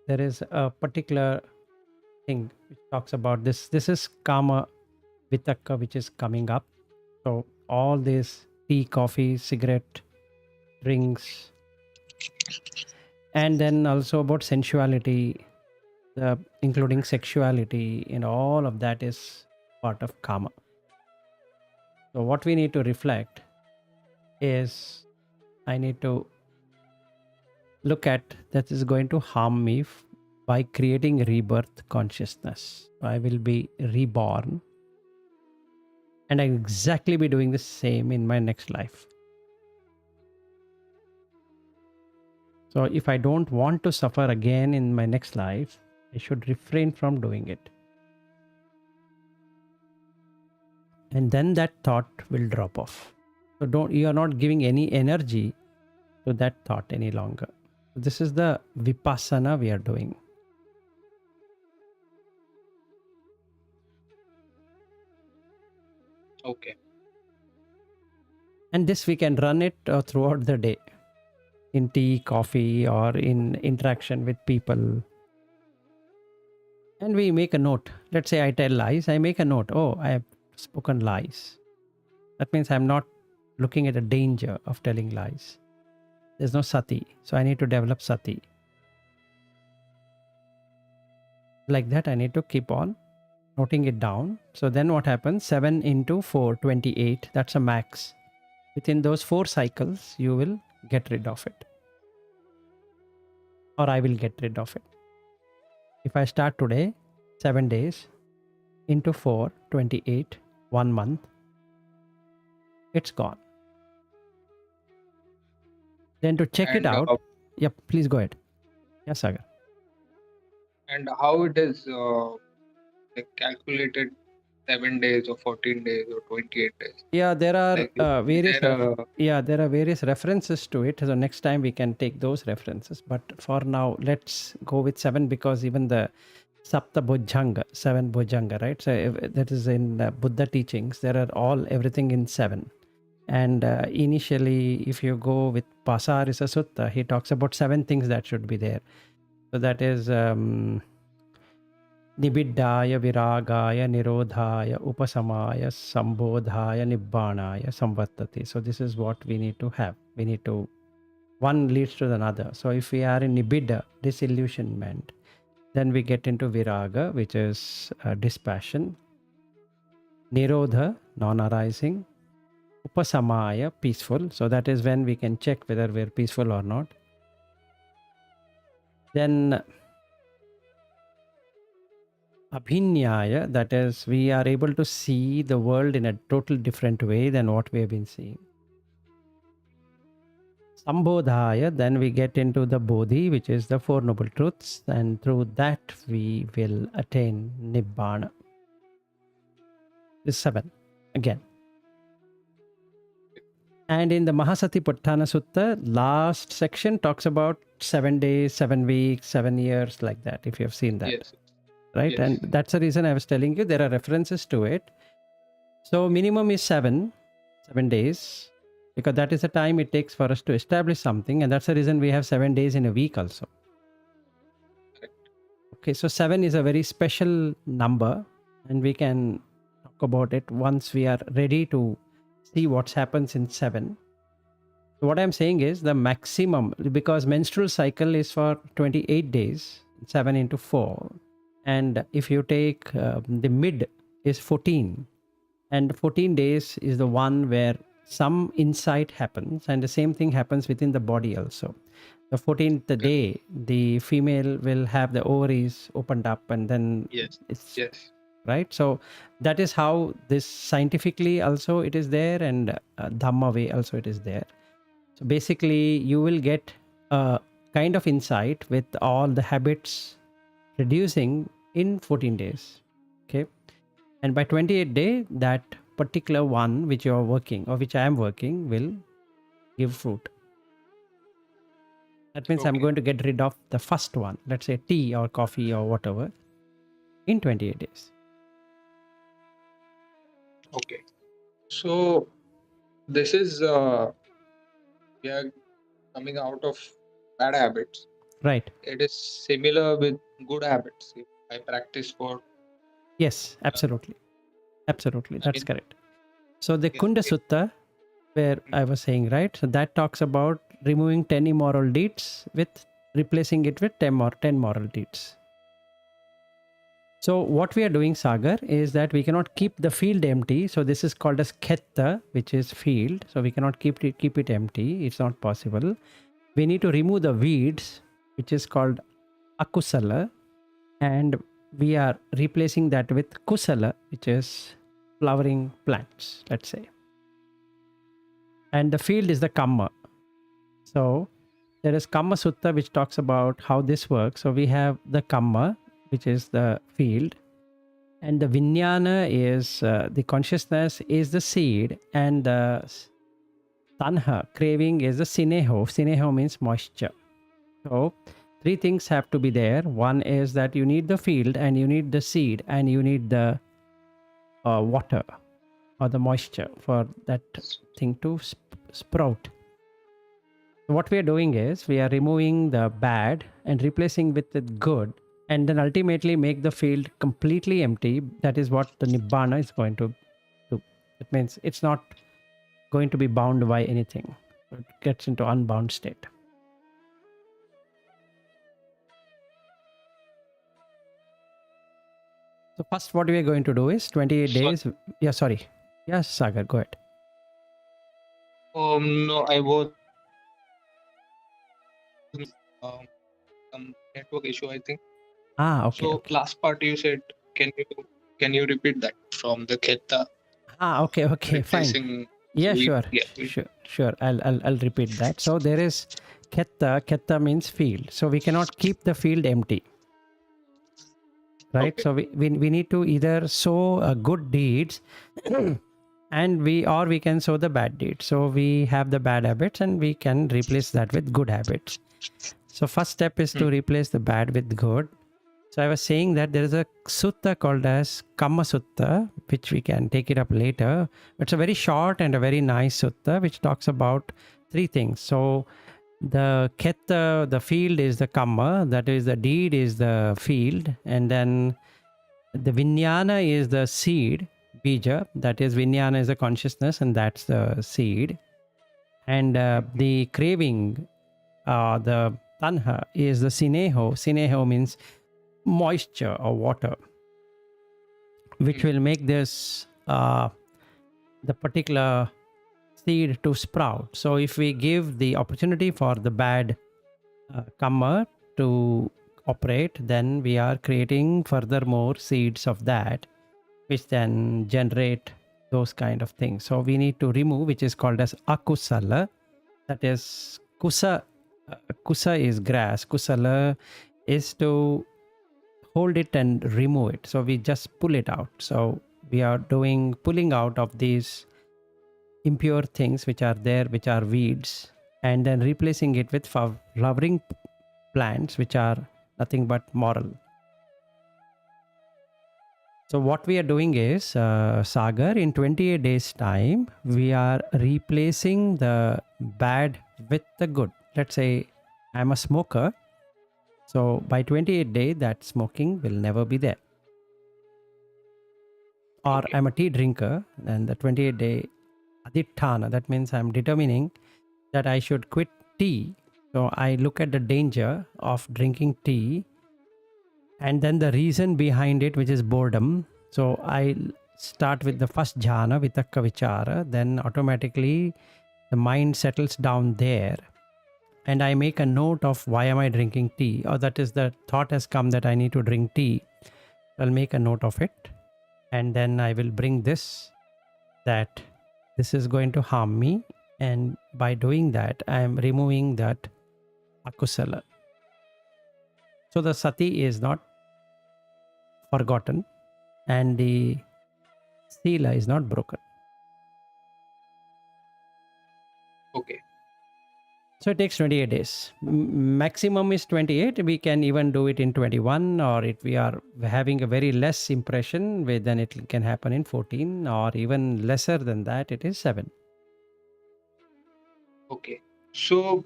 there is a particular thing which talks about this. This is kama vitakka, which is coming up. So all this tea, coffee, cigarette, drinks, and then also about sensuality, including sexuality, and all of that is part of kama. So what we need to reflect is I need to look at that is going to harm me by creating rebirth consciousness. I will be reborn and I exactly be doing the same in my next life. So if I don't want to suffer again in my next life, I should refrain from doing it. And then that thought will drop off. So you are not giving any energy to that thought any longer. This is the vipassana we are doing. Okay. And this we can run it throughout the day in tea, coffee, or in interaction with people. And we make a note. Let's say I tell lies. I make a note. Oh, I have spoken lies. That means I'm not looking at the danger of telling lies. There's no sati. So I need to develop sati. Like that, I need to keep on noting it down. So then what happens? 7 into 4, 28. That's a max. Within those 4 cycles, you will get rid of it. Or I will get rid of it. If I start today, 7 days into 4, 28, 1 month, it's gone. Then to check it And out, yep, please go ahead. Yes, Sagar. and how it is like calculated 7 days or 14 days or 28 days? Yeah, there are Like, various. there There are various references to it. So next time we can take those references. But for now, let's go with 7 because even the Sapta Bhujanga, 7 Bhujanga, right? So that is in Buddha teachings. There are everything in 7. And initially, if you go with Pasarisa Sutta, he talks about 7 things that should be there. So that is Nibiddhaya, Viragaya, Nirodhaya, Upasamaya, Sambodhaya, Nibbanaya, Samvartati. So this is what we need to have. We need to, one leads to another. So if we are in Nibbida, disillusionment, then we get into Viraga, which is dispassion. Nirodha, non-arising. Upasamaya, peaceful. So that is when we can check whether we're peaceful or not. Then Abhinyaya, that is, we are able to see the world in a total different way than what we have been seeing. Sambodhaya, then we get into the Bodhi, which is the Four Noble Truths, and through that we will attain Nibbana. This is 7 again. And in the Mahasatipatthana Sutta, last section talks about 7 days, 7 weeks, 7 years, like that, if you have seen that. yes. Right? Yes. And that's the reason I was telling you there are references to it. So minimum is 7 days, because that is the time it takes for us to establish something. And that's the reason we have 7 days in a week also. Okay, so 7 is a very special number and we can talk about it once we are ready to see what happens in 7. So what I'm saying is the maximum, because menstrual cycle is for 28 days, 7 into 4. And if you take the mid is 14, and 14 days is the one where some insight happens, and the same thing happens within the body also. The 14th day, the female will have the ovaries opened up, and then Yes. right. So that is how this scientifically also it is there, and Dhamma way also it is there. So basically, you will get a kind of insight with all the habits reducing in 14 days. Okay. And by 28th day, that particular one which you are working or which I am working will give fruit. That means I'm going to get rid of the first one, let's say tea or coffee or whatever, in 28 days. Okay. So this is we are coming out of bad habits. Right. It is similar with good habits. If I practice for Yes, absolutely. Absolutely. I That's mean, correct. So the if, Kunda if Sutta, where I was saying, right? So that talks about removing 10 immoral deeds with replacing it with 10 moral deeds. So what we are doing, Sagar, is that we cannot keep the field empty. So this is called as khetta, which is field. So we cannot keep it empty. It's not possible. We need to remove the weeds, which is called akusala, and we are replacing that with kusala, which is flowering plants, let's say. And the field is the kamma. So there is Kamma Sutta, which talks about how this works. So we have the Kamma, which is the field, and the Vijnana is the consciousness is the seed, and the Tanha, craving, is the Sineho. Sineho means moisture. So three things have to be there. One is that you need the field, and you need the seed, and you need the water or the moisture for that thing to sprout. What we are doing is we are removing the bad and replacing with the good, and then ultimately make the field completely empty. That is what the nibbana is going to do. It means it's not going to be bound by anything. It gets into unbound state. So first what we are going to do is 28 days. Yeah, sorry. Yes, Sagar, go ahead. no, I was um, some network issue, I think. Okay. So Okay. last part you said, can you repeat that from the kheta Okay. Okay. Fine. replacing? Yeah, sure. Yeah. Sure. I'll repeat that. So there is khetta. Khetta means field. So we cannot keep the field empty. Right. Okay. So we need to either sow good deeds and we can sow the bad deeds. So we have the bad habits and we can replace that with good habits. So first step is to replace the bad with good. So I was saying that there is a sutta called as Kamma Sutta, which we can take it up later. It's a very short and a very nice sutta which talks about three things. So the khetta, the field, is the kamma, that is the deed is the field, and then the vijnana is the seed, bija, that is vijnana is the consciousness and that's the seed, and the craving, the tanha, is the sineho. Sineho means moisture or water, which will make this the particular seed to sprout. So if we give the opportunity for the bad kamma to operate, then we are creating furthermore seeds of that, which then generate those kind of things. So we need to remove, which is called as akusala. That is kusa. Kusa is grass. Kusala is to hold it and remove it. So we just pull it out. So we are doing pulling out of these impure things which are there, which are weeds, and then replacing it with flowering plants which are nothing but moral. So what we are doing is, Sagar, in 28 days time, we are replacing the bad with the good. Let's say I'm a smoker. So by 28 days, that smoking will never be there. Or I'm a tea drinker, and the 28 day adhitthana, that means I'm determining that I should quit tea. So I look at the danger of drinking tea, and then the reason behind it, which is boredom. So I start with the first jhana, vitakka vichara, then automatically the mind settles down there, and I make a note of why am I drinking tea, or that is the thought has come that I need to drink tea. I'll make a note of it, and then I will bring this, that this is going to harm me, and by doing that I am removing that akusala. So the sati is not forgotten and the sila is not broken. Okay. So it takes 28 days. Maximum is 28. We can even do it in 21, or if we are having a very less impression, then it can happen in 14, or even lesser than that, it is 7. Okay. So,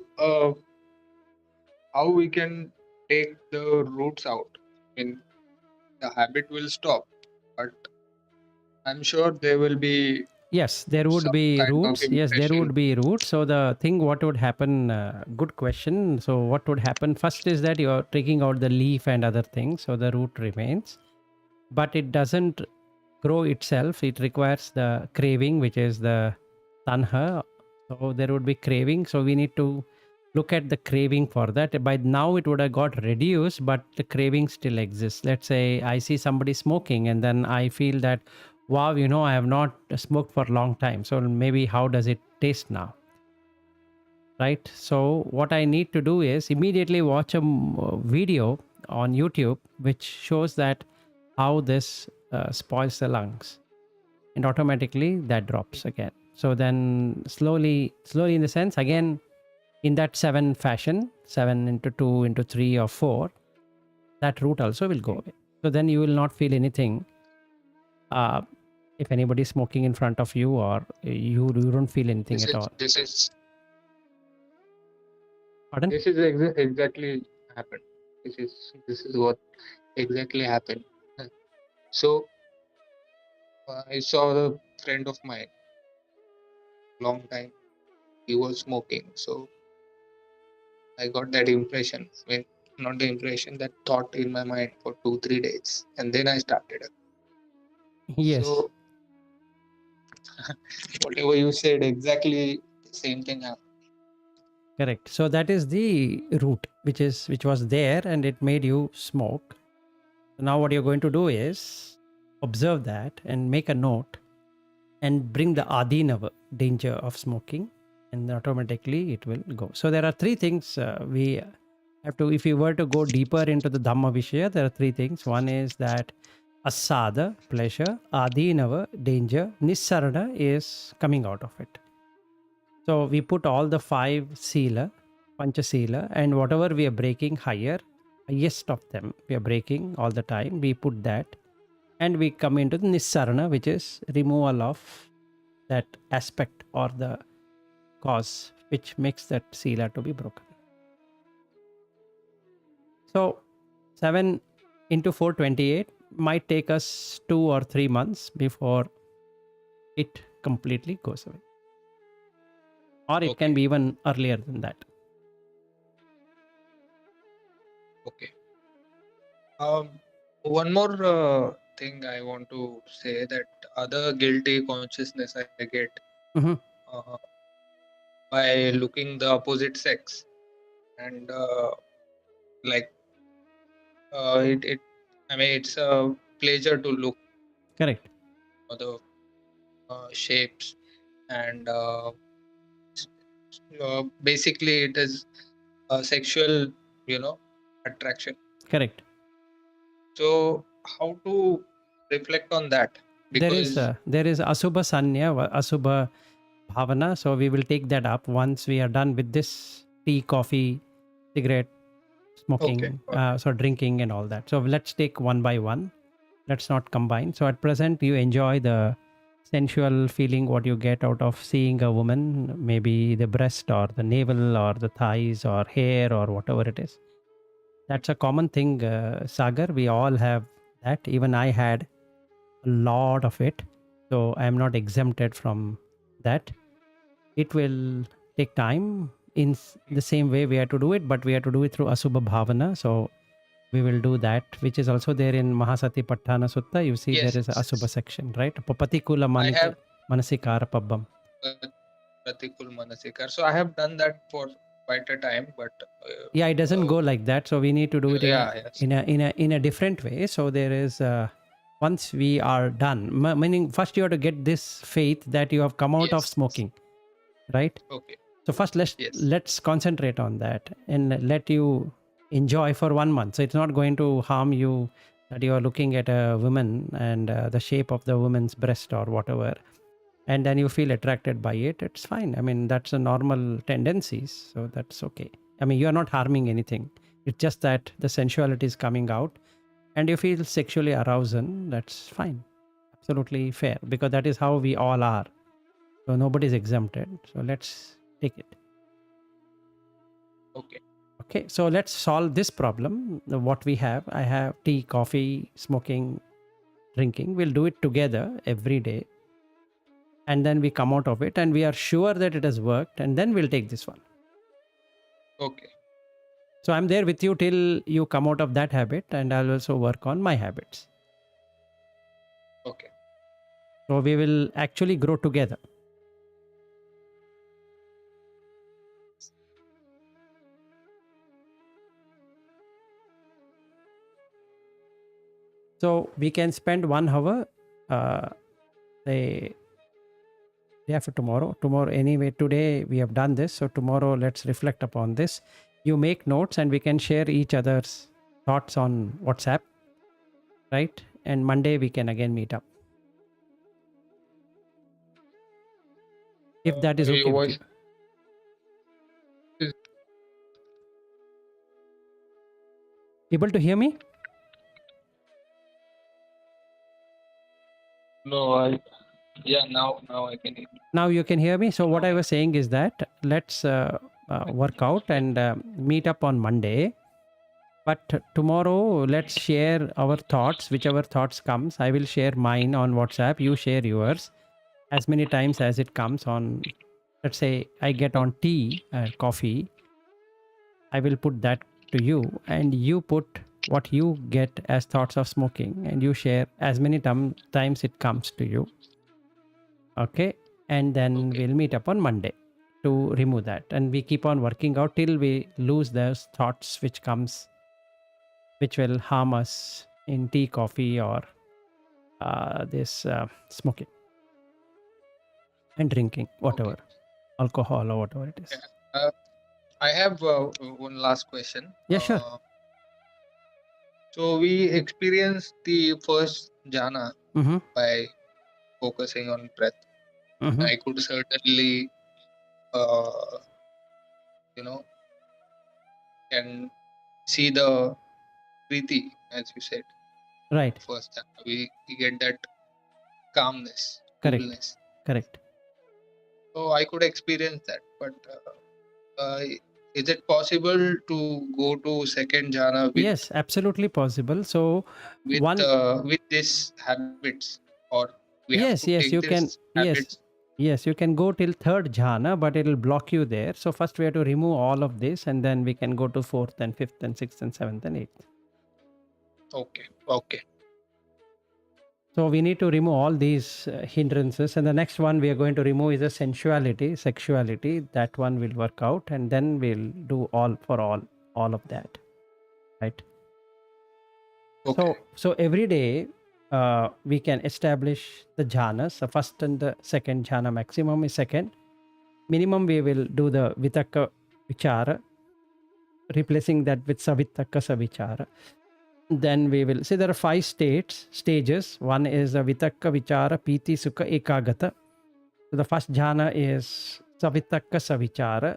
how we can take the roots out? I mean, the habit will stop, but I'm sure there will be Yes, there would some be kind of roots. Yes, there impression. would be roots. So the thing, what would happen? Good question. So what would happen first is that you are taking out the leaf and other things, so the root remains, but it doesn't grow itself. It requires the craving, which is the tanha. So there would be craving. So we need to look at the craving for that. By now it would have got reduced, but the craving still exists. Let's say I see somebody smoking and then I feel that, wow, I have not smoked for a long time. So maybe how does it taste now? Right. So what I need to do is immediately watch a video on YouTube, which shows that how this spoils the lungs, and automatically that drops again. So then slowly in the sense, again, in that 7 fashion, 7 into 2 into 3 or 4, that root also will go away. So then you will not feel anything. If anybody is smoking in front of you, or you don't feel anything This at is all. this is Pardon? this is exactly happened. This is what exactly happened. So I saw a friend of mine, long time he was smoking. So I got that impression. I mean, not the impression, that thought in my mind for 2-3 days, and then I started. Yes. So whatever you said, exactly the same thing happened. Correct. So that is the root which was there and it made you smoke. Now what you're going to do is observe that and make a note and bring the adinava, danger of smoking, and automatically it will go. So there are 3 things we have to, if you were to go deeper into the Dhamma Vishaya, there are 3 things. One is that asada, pleasure, adinava, danger, nissarana is coming out of it. So we put all the 5 sila, pancha sila, and whatever we are breaking highest of them, we are breaking all the time. We put that, and we come into the nissarana, which is removal of that aspect or the cause which makes that sila to be broken. So 7 into 428 might take us 2 or 3 months before it completely goes away, or it can Okay, be even earlier than that. okay. One more thing I want to say, that other guilty consciousness I get Mhm. uh, by looking the opposite sex, and like it I mean, it's a pleasure to look Correct. at the shapes, and basically it is a sexual, attraction. Correct. So how to reflect on that? Because There is asubha sanya, asubha bhavana. So we will take that up once we are done with this tea, coffee, cigarette, okay, smoking, okay, so drinking and all that. So let's take one by one. Let's not combine. So at present, you enjoy the sensual feeling what you get out of seeing a woman, maybe the breast or the navel or the thighs or hair or whatever it is. That's a common thing, Sagar. We all have that. Even I had a lot of it. So I am not exempted from that. It will take time in the same way we have to do it, but we have to do it through Asubha Bhavana. So we will do that, which is also there in Mahasati Patthana Sutta. You see, there yes, is a yes, Asubha yes. section, right? Papatikula I have Manasikara Pabbam. Pratikul Manasikar. So I have done that for quite a time, but Yeah, it doesn't uh, go like that. So we need to do it yeah, yes, in a different way. So there is once we are done, meaning first you have to get this faith that you have come out of yes, smoking, right? okay, So first yes, let's concentrate on that and let you enjoy for 1 month. So it's not going to harm you that you are looking at a woman and the shape of the woman's breast or whatever, and then you feel attracted by it. It's fine. I mean, that's a normal tendencies, so that's okay. I mean, you are not harming anything. It's just that the sensuality is coming out and you feel sexually aroused, and that's fine. Absolutely fair, because that is how we all are. So nobody's exempted. So let's take it. Okay. Okay, so let's solve this problem. What we have, I have tea, coffee, smoking, drinking. We'll do it together every day. And then we come out of it and we are sure that it has worked. And then we'll take this one. Okay. So I'm there with you till you come out of that habit, and I'll also work on my habits. Okay. So we will actually grow together. So we can spend 1 hour, say, day after tomorrow. Tomorrow, anyway, today we have done this. So tomorrow, let's reflect upon this. You make notes and we can share each other's thoughts on WhatsApp, right? And Monday we can again meet up. If that is okay Your with you. voice is Able to hear me? no. Yeah. Now I can hear you. Now you can hear me. So what I was saying is that let's work out and meet up on Monday. But tomorrow, let's share our thoughts, whichever thoughts comes. I will share mine on WhatsApp. You share yours as many times as it comes on. Let's say I get on tea, coffee. I will put that to you, and you put what you get as thoughts of smoking, and you share as many times it comes to you. Okay, and then Okay. we'll meet up on Monday to remove that, and we keep on working out till we lose those thoughts which will harm us in tea, coffee, or this smoking and drinking, whatever, alcohol or whatever it is. Yeah. I have one last question. Yeah, sure. So we experience the first jhana Mm-hmm. by focusing on breath. Mm-hmm. I could certainly, uh, you know, can see the priti, as you said. Right. First jhana, we get that calmness, Correct. coolness. Correct. So I could experience that, but is it possible to go to second jhana Yes, absolutely possible. So with this habits, or we have yes, to yes, take you can. this habits? Yes, you can go till third jhana, but it'll block you there. So first we have to remove all of this, and then we can go to fourth and fifth and sixth and seventh and eighth. Okay. Okay. So we need to remove all these hindrances, and the next one we are going to remove is the sensuality, sexuality. That one will work out, and then we'll do all of that, right? Okay. So every day we can establish the jhanas. The first and the second jhana, maximum is second. Minimum we will do the vitakka vichara, replacing that with savitakka savichara. Then we will see there are 5 stages. One is a vitakka vichara piti sukha ekagata. So the first jhana is savitakka savichara.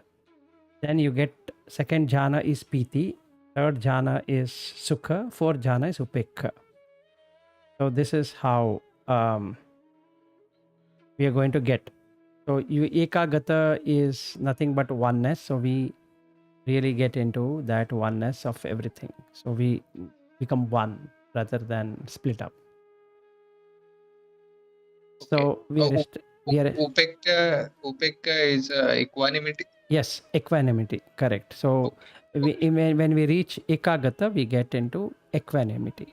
Then you get second jhana is piti, third jhana is sukha, fourth jhana is upekha. So this is how we are going to get. So ekagata is nothing but oneness. So we really get into that oneness of everything. So we become one rather than split up. So we are Upekka is equanimity. Yes, equanimity, correct. So when we reach ekagata, we get into equanimity.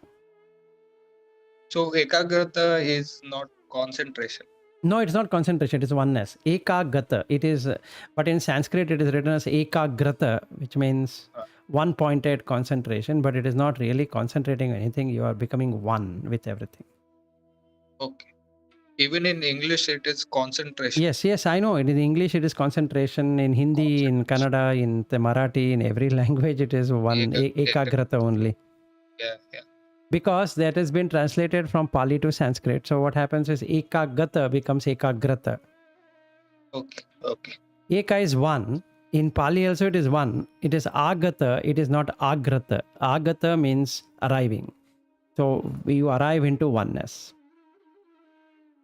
So ekagrata is not concentration. No, it's not concentration, it is oneness. Ekagata, it is, but in Sanskrit it is written as ekagrata, which means one pointed concentration, but it is not really concentrating on anything. You are becoming one with everything. Okay. Even in English, it is concentration. Yes, I know. In English, it is concentration. In Hindi, in Kannada, in Marathi, in every language, it is one ekagrata only. Yeah. Because that has been translated from Pali to Sanskrit. So what happens is ekagata becomes ekagrata. Okay. Eka is one. In Pali also it is one. It is agata. It is not agrata. Agata means arriving. So you arrive into oneness.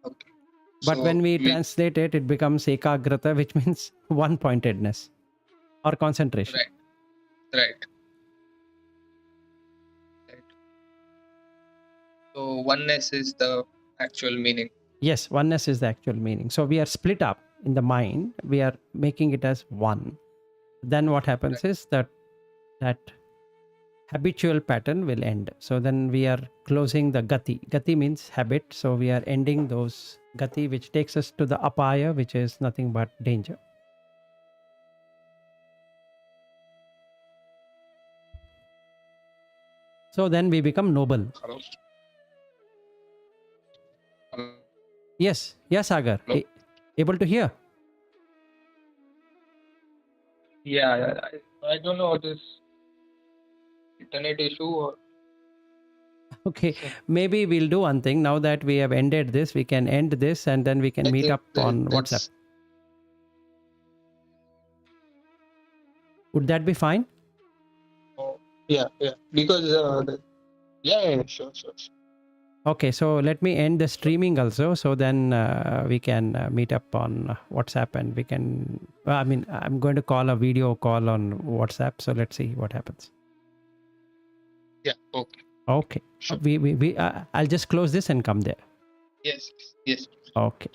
Okay. But So when we translate it, it becomes ekagrata, which means one-pointedness or concentration. Right. Right. Right. So oneness is the actual meaning. Yes, oneness is the actual meaning. So we are split up in the mind. We are making it as one. Then what happens is that habitual pattern will end. So then we are closing the gati. Gati means habit. So we are ending those gati, which takes us to the apaya, which is nothing but danger. So then we become noble. Hello. Hello. Yes, yes, Agar. Hello? Able to hear? Yeah, I don't know this internet issue or Okay, maybe we'll do one thing. Now that we have ended this, we can end this and then we can I meet think up on WhatsApp. that's Would that be fine? yeah because sure. Okay, so let me end the streaming also. So then we can meet up on WhatsApp and we can, I mean, I'm going to call a video call on WhatsApp. So let's see what happens. Yeah, okay. Okay. Sure. I'll just close this and come there. Yes. Okay.